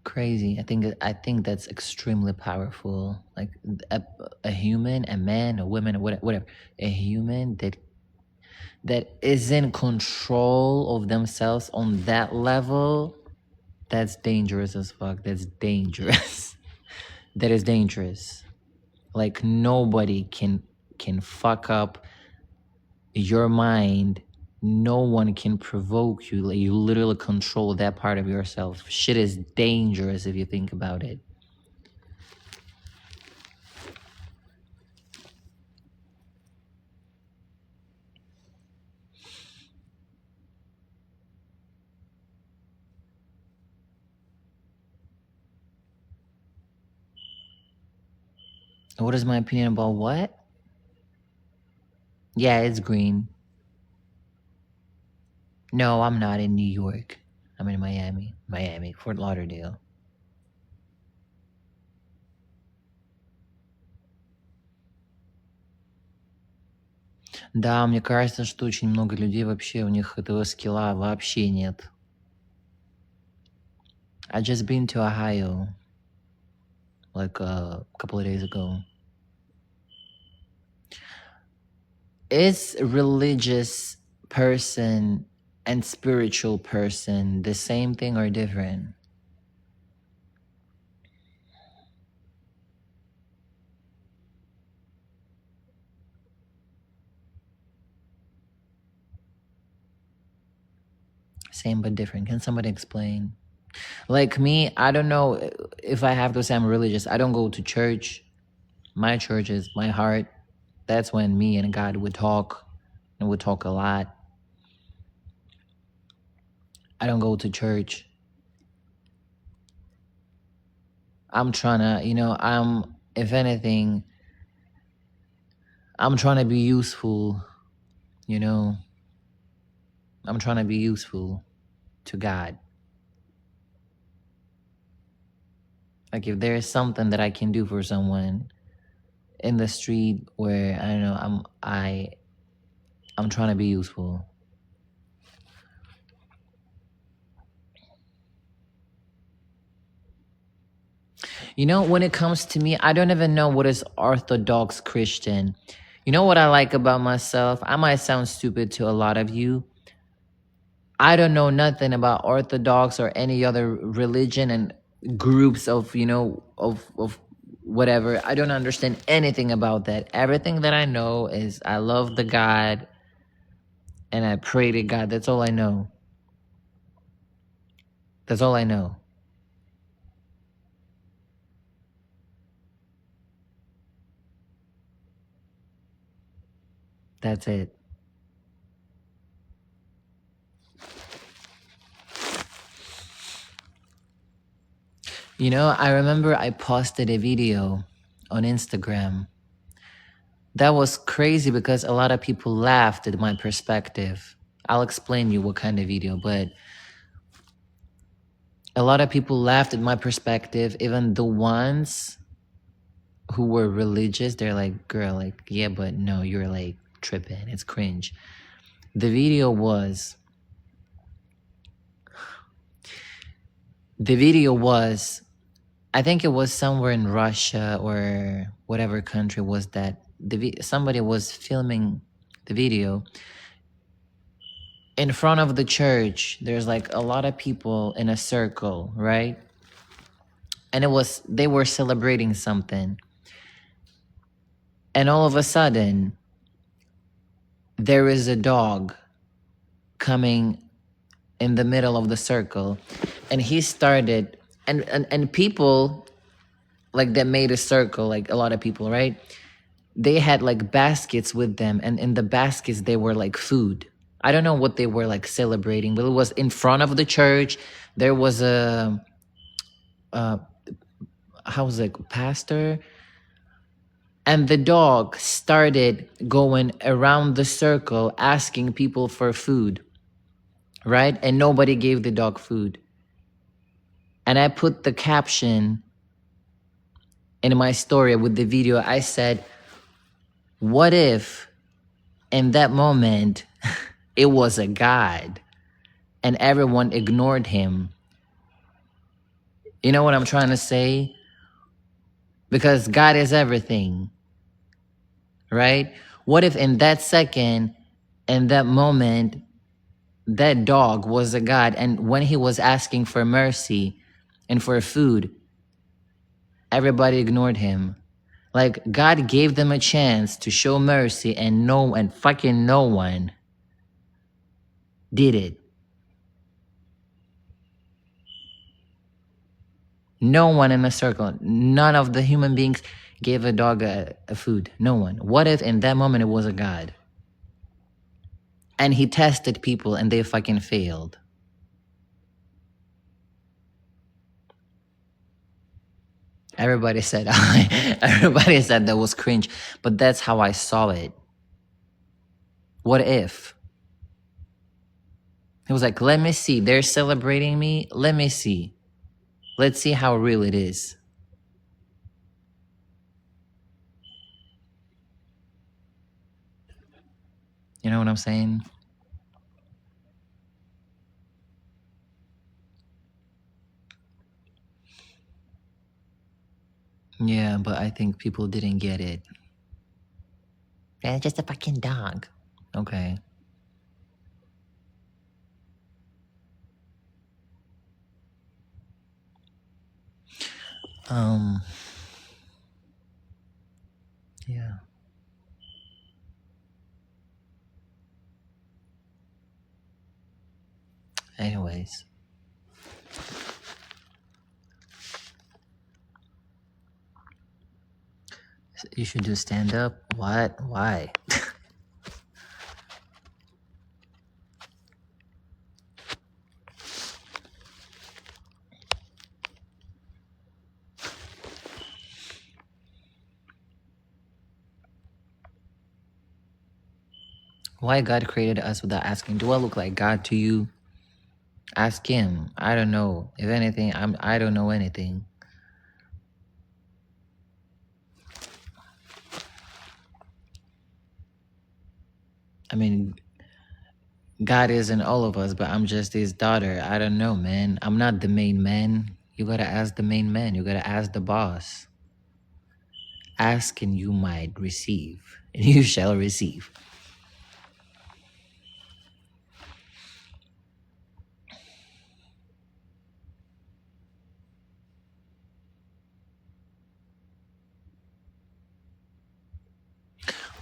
Crazy. I think that's extremely powerful. Like a human, a man, a woman, or whatever. A human that is in control of themselves on that level, that's dangerous as fuck. That's dangerous. That is dangerous. Like nobody can fuck up your mind. No one can provoke you. Like you literally control that part of yourself. Shit is dangerous if you think about it. What is my opinion about what? Yeah, it's green. No, I'm not in New York. I'm in Miami. Miami, Fort Lauderdale. Да, мне кажется, что очень много людей вообще, у них этого скилла вообще нет. I just been to Ohio like a couple of days ago. Is religious person and spiritual person the same thing or different? Same but different. Can somebody explain? Like me, I don't know if I have to say I'm religious. I don't go to church. My church is my heart. That's when me and God would talk, and would talk a lot. I don't go to church. I'm trying to, if anything, I'm trying to be useful, you know. I'm trying to be useful to God. Like if there's something that I can do for someone in the street where I don't know, I'm trying to be useful. When it comes to me, I don't even know what is Orthodox Christian. You know what I like about myself? I might sound stupid to a lot of you. I don't know nothing about Orthodox or any other religion and groups of whatever. I don't understand anything about that. Everything that I know is I love the God and I pray to God. That's all I know. That's all I know. That's it. I remember I posted a video on Instagram. That was crazy because a lot of people laughed at my perspective. I'll explain you what kind of video, but a lot of people laughed at my perspective, even the ones who were religious. They're like, girl, like, yeah, but no, you're like tripping. It's cringe. The video was, I think it was somewhere in Russia or whatever country was that. Somebody was filming the video in front of the church. There's like a lot of people in a circle, right? And they were celebrating something. And all of a sudden, there is a dog coming in the middle of the circle, and he started, and people like that made a circle, like a lot of people, right? They had like baskets with them, and in the baskets they were like food. I don't know what they were like celebrating, but it was in front of the church. There was a how's it, pastor, and the dog started going around the circle asking people for food, right? And nobody gave the dog food. And I put the caption in my story with the video. I said, what if in that moment it was a God and everyone ignored him? You know what I'm trying to say? Because God is everything, right? What if in that second, in that moment, that dog was a God, and when he was asking for mercy and for food, everybody ignored him? Like God gave them a chance to show mercy, and fucking no one did it. No one in a circle, none of the human beings gave a dog a food. No one. What if in that moment it was a God? And he tested people and they fucking failed. Everybody said everybody said that was cringe, but that's how I saw it. What if? It was like, let me see. They're celebrating me. Let me see. Let's see how real it is. You know what I'm saying? Yeah, but I think people didn't get it. Yeah, just a fucking dog. Okay. Yeah. Anyways. You should do stand up. What? Why? Why God created us without asking? Do I look like God to you? Ask him. I don't know. If anything, I don't know anything. I mean, God is in all of us, but I'm just his daughter. I don't know, man. I'm not the main man. You gotta ask the main man. You gotta ask the boss. Ask and you might receive, and you shall receive.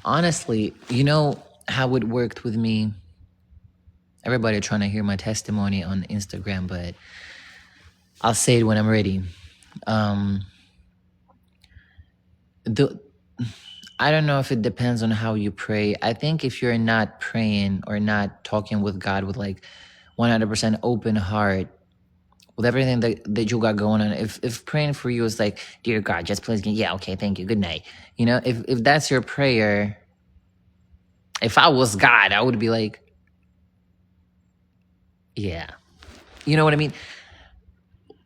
Honestly, you know how it worked with me? Everybody trying to hear my testimony on Instagram, but I'll say it when I'm ready. Um, the I don't know if it depends on how you pray. I think if you're not praying or not talking with God with like 100% open heart, with everything that you got going on, if praying for you is like, dear God, just please, yeah, okay, thank you, good night. You know, if that's your prayer, if I was God, I would be like, yeah. You know what I mean?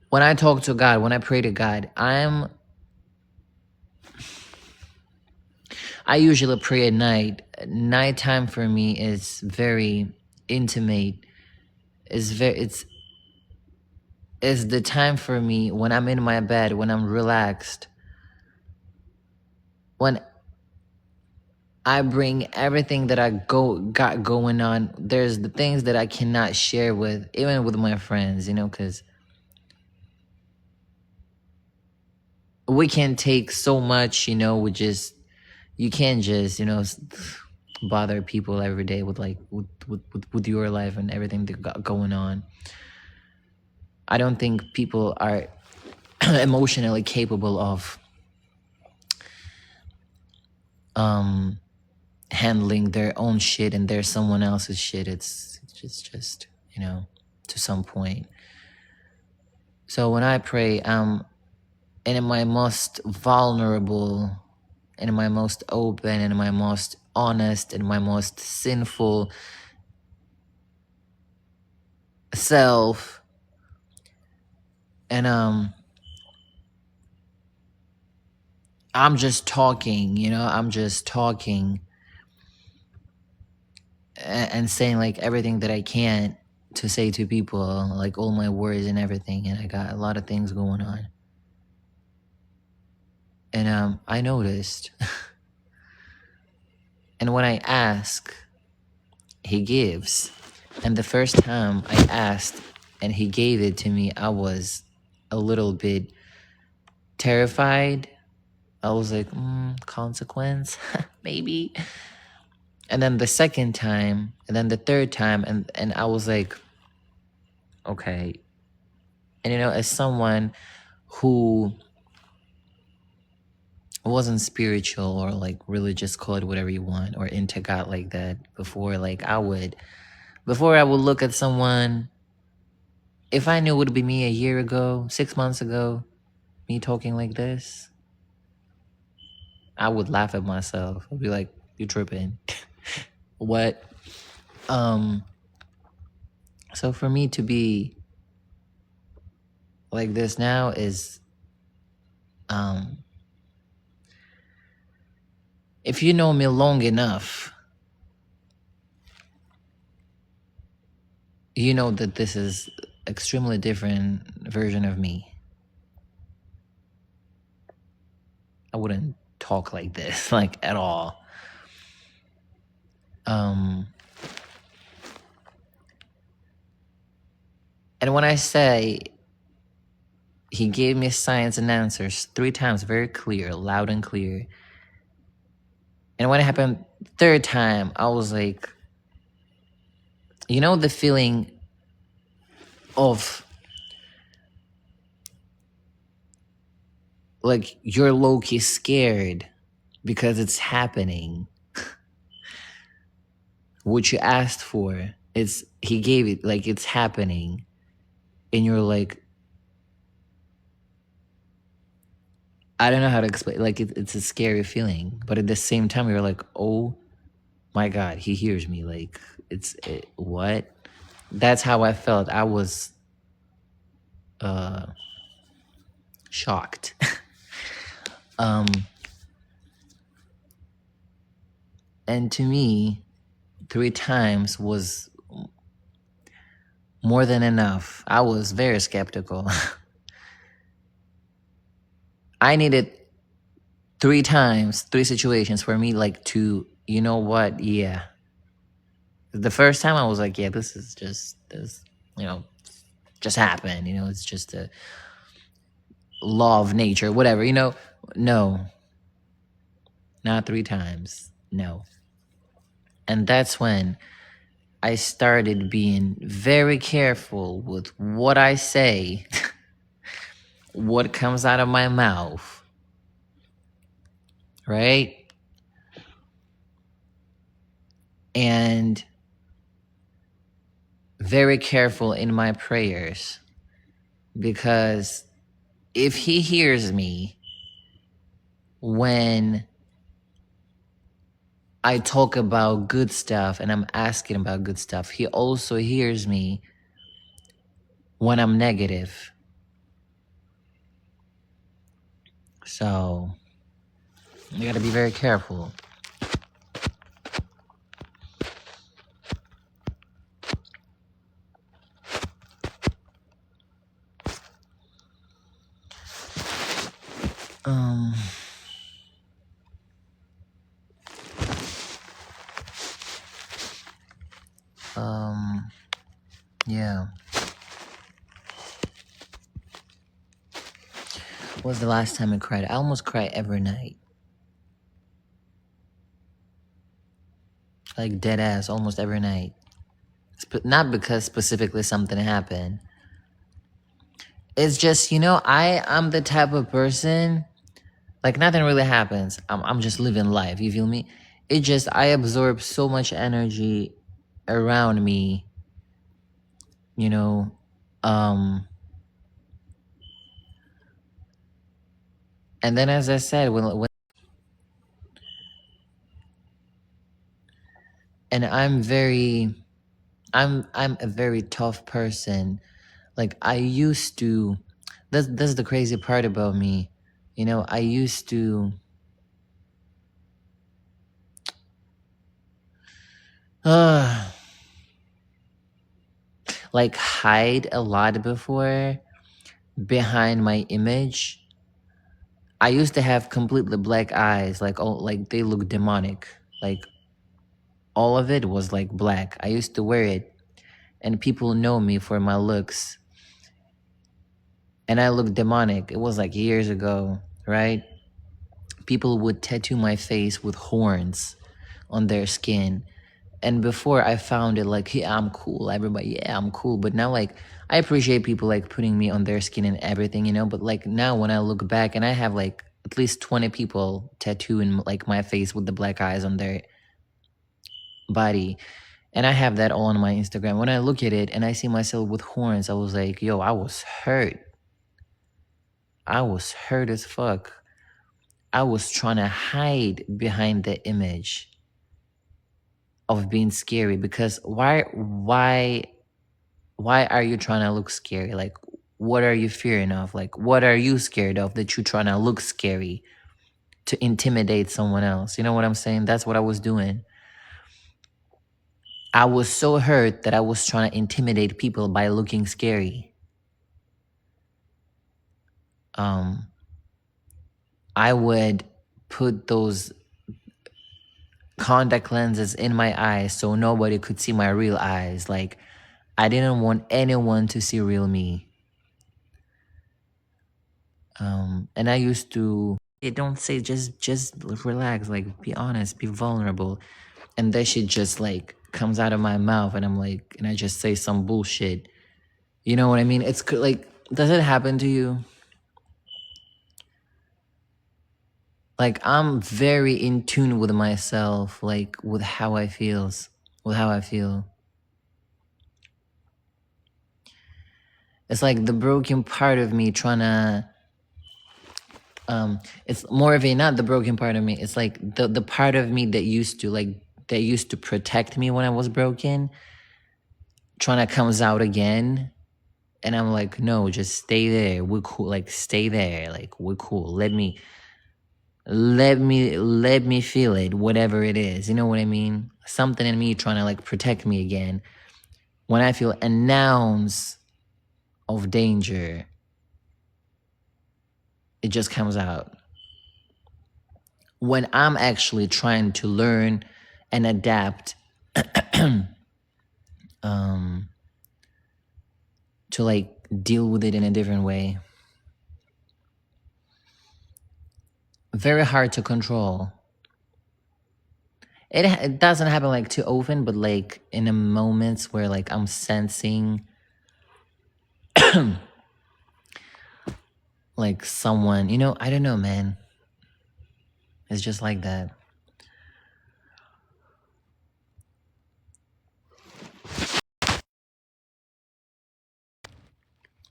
When I talk to God, when I pray to God, I usually pray at night. Nighttime for me is very intimate. It's the time for me when I'm in my bed, when I'm relaxed, when I bring everything that I got going on. There's the things that I cannot share with, even with my friends, you know, because we can take so much, you know, you can't just, you know, bother people every day with like, with your life and everything that got going on. I don't think people are emotionally capable of handling their own shit, and there's someone else's shit. It's just, you know, to some point. So when I pray, and in my most vulnerable, and in my most open, and in my most honest, and my most sinful self, and I'm just talking, you know, I'm just talking and saying like everything that I can to say to people, like all my words and everything, and I got a lot of things going on. And I noticed, and when I ask, he gives. And the first time I asked and he gave it to me, I was a little bit terrified. I was like, consequence, maybe. And then the second time, and then the third time, and I was like, okay. And you know, as someone who wasn't spiritual or like religious, call it whatever you want, or into God like that before, like before I would look at someone, if I knew it would be me a year ago, 6 months ago, me talking like this, I would laugh at myself. I'd be like, you tripping. What? So for me to be like this now is, if you know me long enough, you know that this is extremely different version of me. I wouldn't talk like this, like at all. And when I say he gave me science and answers 3 times, very clear, loud and clear. And when it happened third time, I was like, you know, the feeling of like you're low-key scared because it's happening. What you asked for, he gave it, like it's happening. And you're like, I don't know how to explain. Like it's a scary feeling, but at the same time, you're like, oh my God, he hears me. Like what? That's how I felt. I was shocked. And to me, 3 times was more than enough. I was very skeptical. I needed 3 times, 3 situations for me like to, you know what? Yeah. The first time I was like, yeah, this is just this, just happened. It's just a law of nature, whatever, No, not 3 times. No. And that's when I started being very careful with what I say, what comes out of my mouth, right? And very careful in my prayers, because if he hears me when I talk about good stuff and I'm asking about good stuff, he also hears me when I'm negative. So you gotta be very careful. Yeah. What was the last time I cried? I almost cry every night. Like dead ass, almost every night. Not because specifically something happened. It's just, I'm the type of person, like nothing really happens. I'm just living life, you feel me? It just, I absorb so much energy around me, you know. And then as I said, when and I'm a very tough person. Like I used to, that's the crazy part about me. I used to like hide a lot before behind my image. I used to have completely black eyes, like they look demonic. Like all of it was like black. I used to wear it, and people know me for my looks. And I look demonic. It was like years ago, right? People would tattoo my face with horns on their skin. And before I found it like, yeah, I'm cool. Everybody, yeah, I'm cool. But now, like, I appreciate people like putting me on their skin and everything, But like now, when I look back, and I have like at least 20 people tattooing like my face with the black eyes on their body, and I have that all on my Instagram. When I look at it and I see myself with horns, I was like, yo, I was hurt. I was hurt as fuck. I was trying to hide behind the image of being scary, because why are you trying to look scary? Like, what are you fearing of? Like, what are you scared of that you're trying to look scary to intimidate someone else? You know what I'm saying? That's what I was doing. I was so hurt that I was trying to intimidate people by looking scary. I would put those contact lenses in my eyes so nobody could see my real eyes. Like, I didn't want anyone to see real me. And I used to, don't say, just relax, like be honest, be vulnerable. And that shit just like comes out of my mouth, and I'm like, and I just say some bullshit. You know what I mean? It's like, does it happen to you? Like I'm very in tune with myself, like with how I feels, with how I feel. It's like the broken part of me trying to it's more of a, not the broken part of me, it's like the part of me that used to protect me when I was broken, trying to comes out again. And I'm like, no, just stay there, we're cool, like stay there, like we're cool, let me feel it, whatever it is, you know what I mean? Something in me trying to like protect me again. When I feel an ounce of danger, it just comes out. When I'm actually trying to learn and adapt, to like deal with it in a different way. Very hard to control. It doesn't happen like too often, but like in the moments where like I'm sensing like someone, I don't know, man. It's just like that.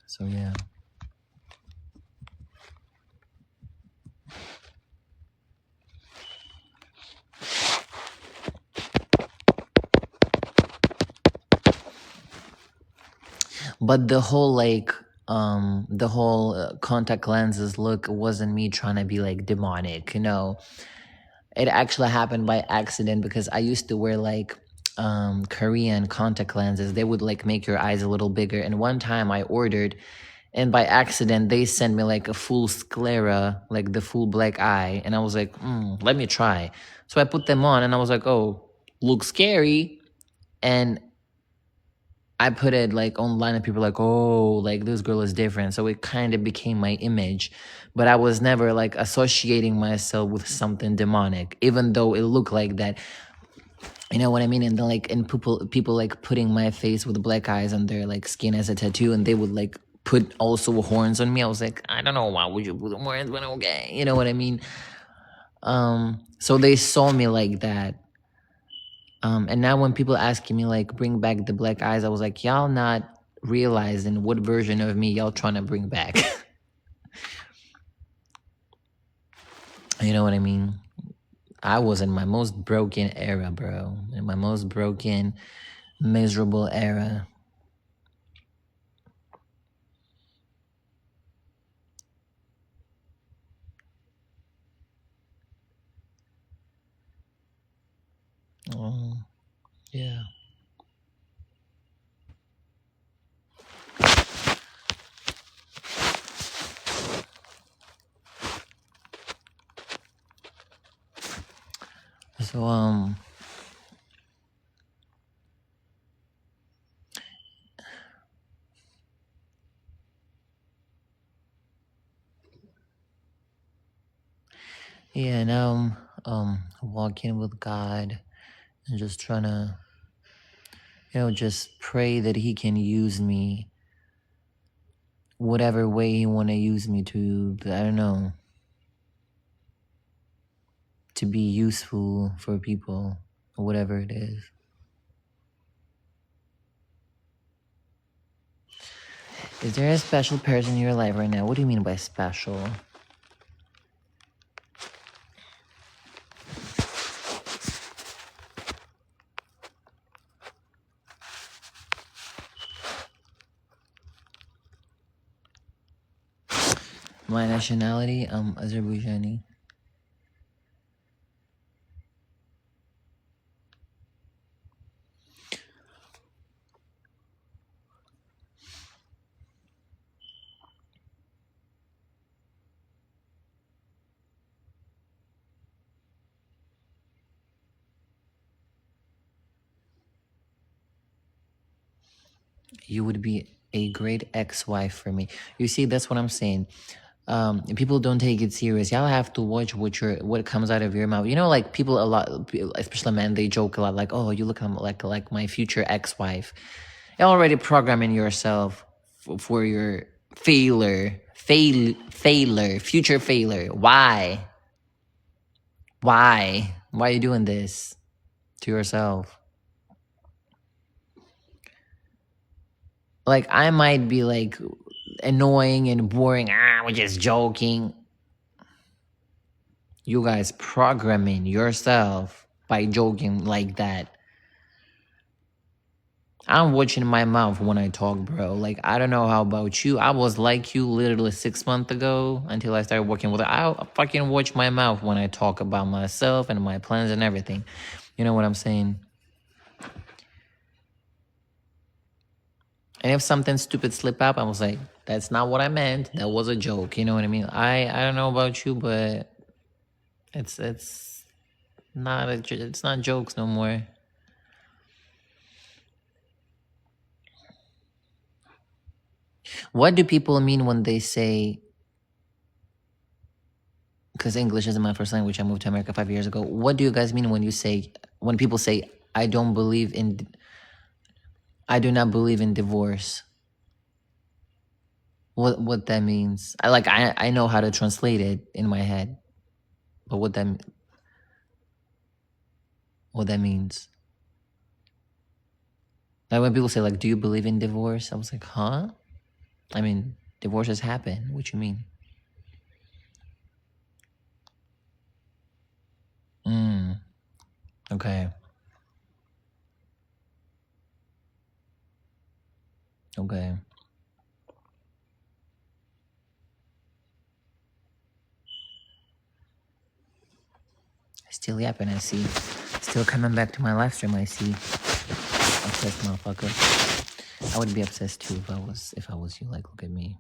So yeah. But the whole contact lenses look wasn't me trying to be like demonic, It actually happened by accident because I used to wear like Korean contact lenses. They would like make your eyes a little bigger. And one time I ordered, and by accident they sent me like a full sclera, like the full black eye. And I was like, let me try. So I put them on and I was like, oh, looks scary. And I put it like online and people were like, oh, like this girl is different. So it kind of became my image. But I was never like associating myself with something demonic, even though it looked like that. You know what I mean? And then like, and people like putting my face with black eyes on their like skin as a tattoo, and they would like put also horns on me. I was like, I don't know, why would you put horns, but okay. You know what I mean? So they saw me like that. And now when people asking me like bring back the black eyes, I was like, y'all not realizing what version of me y'all trying to bring back. You know what I mean? I was in my most broken era, bro. In my most broken, miserable era. Oh, yeah. So, yeah, now I'm walking with God and just trying to, just pray that He can use me whatever way He want to use me to, I don't know, to be useful for people, whatever it is. Is there a special person in your life right now? What do you mean by special? My nationality, Azerbaijani. You would be a great ex-wife for me. You see, that's what I'm saying. People don't take it serious. Y'all have to watch what comes out of your mouth. Like people a lot, especially men, they joke a lot, like, "Oh, you look like my future ex-wife." You're already programming yourself for your future failure. Why? Why? Why are you doing this to yourself? Like, I might be like annoying and boring. We're just joking. You guys programming yourself by joking like that. I'm watching my mouth when I talk, bro. Like, I don't know how about you. I was like you literally 6 months ago until I started working with it. I fucking watch my mouth when I talk about myself and my plans and everything. You know what I'm saying? And if something stupid slip up, I was like, that's not what I meant. That was a joke. You know what I mean? I don't know about you, but it's it's not jokes no more. What do people mean when they say, because English isn't my first language, I moved to America 5 years ago. What do you guys mean when people say, I don't believe in, I do not believe in divorce? What that means? I know how to translate it in my head, but what that means? Like when people say like, do you believe in divorce? I was like, huh? I mean, divorces happen. What you mean? Okay. Okay. Still yapping, I see. Still coming back to my live stream, I see. Obsessed motherfucker. I would be obsessed too if I was you. Like, look at me.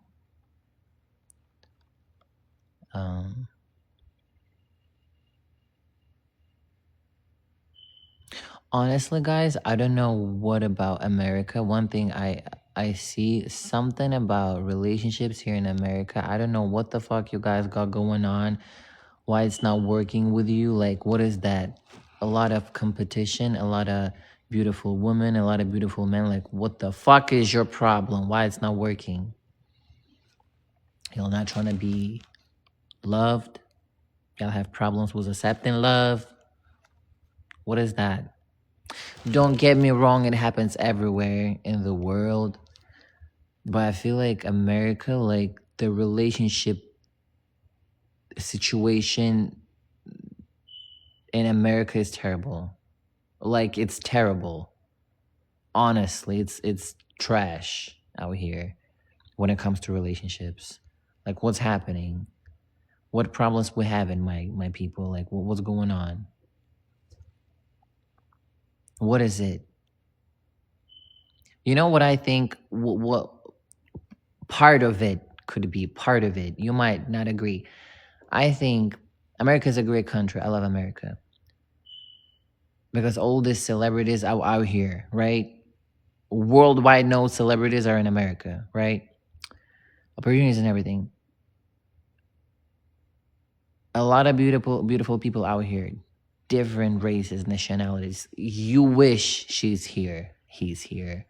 Honestly, guys, I don't know what about America. One thing I see something about relationships here in America. I don't know what the fuck you guys got going on. Why it's not working with you? Like, what is that? A lot of competition, a lot of beautiful women, a lot of beautiful men. Like, what the fuck is your problem? Why it's not working? You're not trying to be loved. Y'all have problems with accepting love. What is that? Don't get me wrong, it happens everywhere in the world. But I feel like America, like the relationship situation in America is terrible. Like it's terrible. Honestly, it's trash out here when it comes to relationships. Like what's happening? What problems we have in my people? Like what's going on? What is it? You know what I think? What part of it could be part of it? You might not agree. I think America is a great country. I love America because all these celebrities are out here, right? Worldwide known celebrities are in America, right? Opportunities and everything. A lot of beautiful people out here, different races, nationalities. You wish she's here, he's here.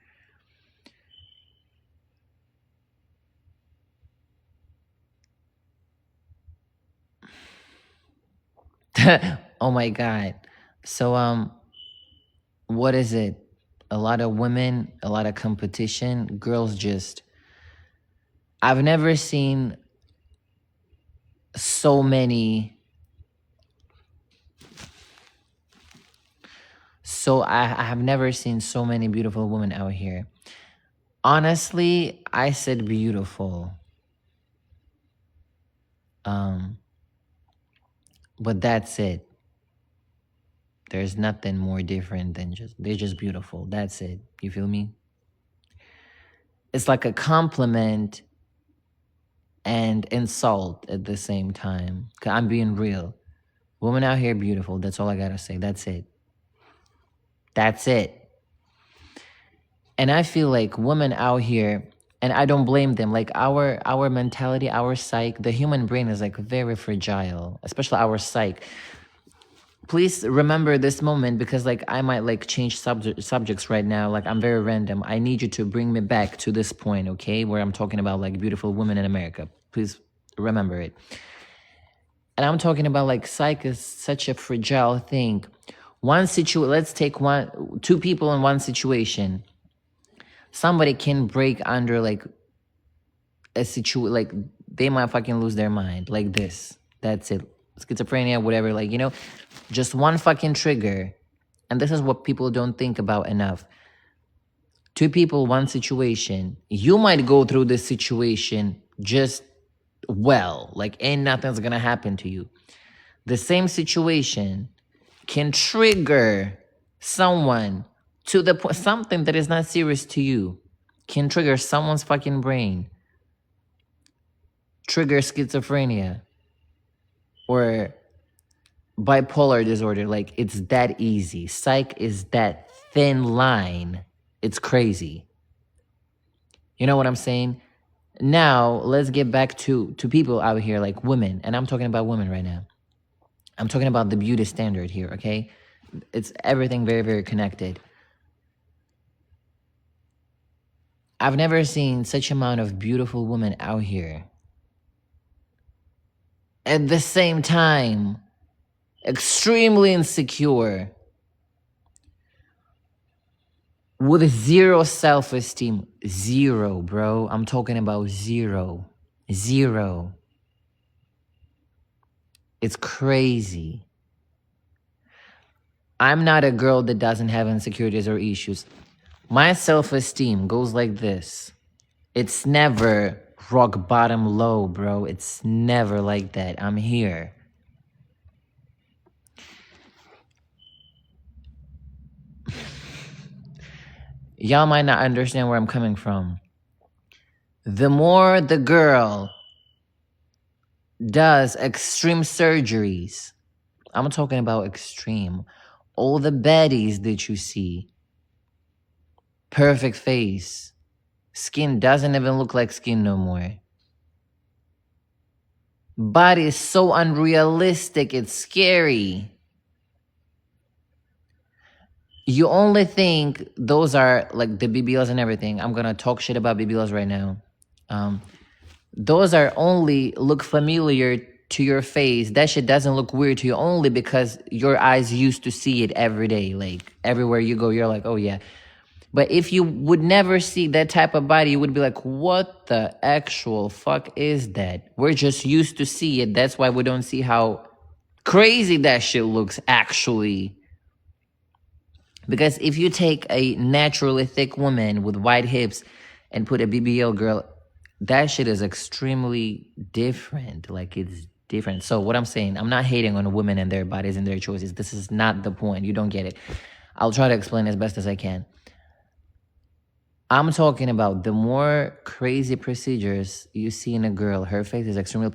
Oh my God. So what is it? A lot of women, a lot of competition, girls just I've never seen so many I have never seen so many beautiful women out here. Honestly, I said beautiful. But that's it. There's nothing more different than they're just beautiful. That's it. You feel me? It's like a compliment and insult at the same time. 'Cause I'm being real. Women out here beautiful. That's all I gotta say. That's it. That's it. And I feel like women out here, and I don't blame them, like our mentality, our psyche, the human brain is like very fragile, especially our psyche. Please remember this moment because like I might like change subjects right now. Like I'm very random. I need you to bring me back to this point, okay? Where I'm talking about like beautiful women in America. Please remember it. And I'm talking about like psych is such a fragile thing. Let's take two people in one situation. Somebody can break under like a situation, like they might fucking lose their mind like this. That's it. Schizophrenia, whatever, like, you know, just one fucking trigger. And this is what people don't think about enough. Two people, one situation. You might go through this situation just well, like ain't nothing's gonna happen to you. The same situation can trigger someone to the point, something that is not serious to you can trigger someone's fucking brain, trigger schizophrenia or bipolar disorder. Like, it's that easy. Psych is that thin line. It's crazy. You know what I'm saying? Now, let's get back to people out here, like women. And I'm talking about women right now. I'm talking about the beauty standard here, okay? It's everything very, very connected. I've never seen such amount of beautiful women out here. At the same time, extremely insecure, with zero self-esteem. Zero, bro. I'm talking about zero. Zero. It's crazy. I'm not a girl that doesn't have insecurities or issues. My self-esteem goes like this. It's never rock bottom low, bro. It's never like that. I'm here. Y'all might not understand where I'm coming from. The more the girl does extreme surgeries, I'm talking about extreme, all the baddies that you see, perfect face, skin doesn't even look like skin no more. Body is so unrealistic, it's scary. You only think those are like the BBLs and everything. I'm gonna talk shit about BBLs right now. Those are only look familiar to your face. That shit doesn't look weird to you only because your eyes used to see it every day. Like everywhere you go, you're like, oh yeah. But if you would never see that type of body, you would be like, what the actual fuck is that? We're just used to see it. That's why we don't see how crazy that shit looks actually. Because if you take a naturally thick woman with wide hips and put a BBL girl, that shit is extremely different. Like, it's different. So what I'm saying, I'm not hating on women and their bodies and their choices. This is not the point. You don't get it. I'll try to explain as best as I can. I'm talking about the more crazy procedures you see in a girl, her face is extremely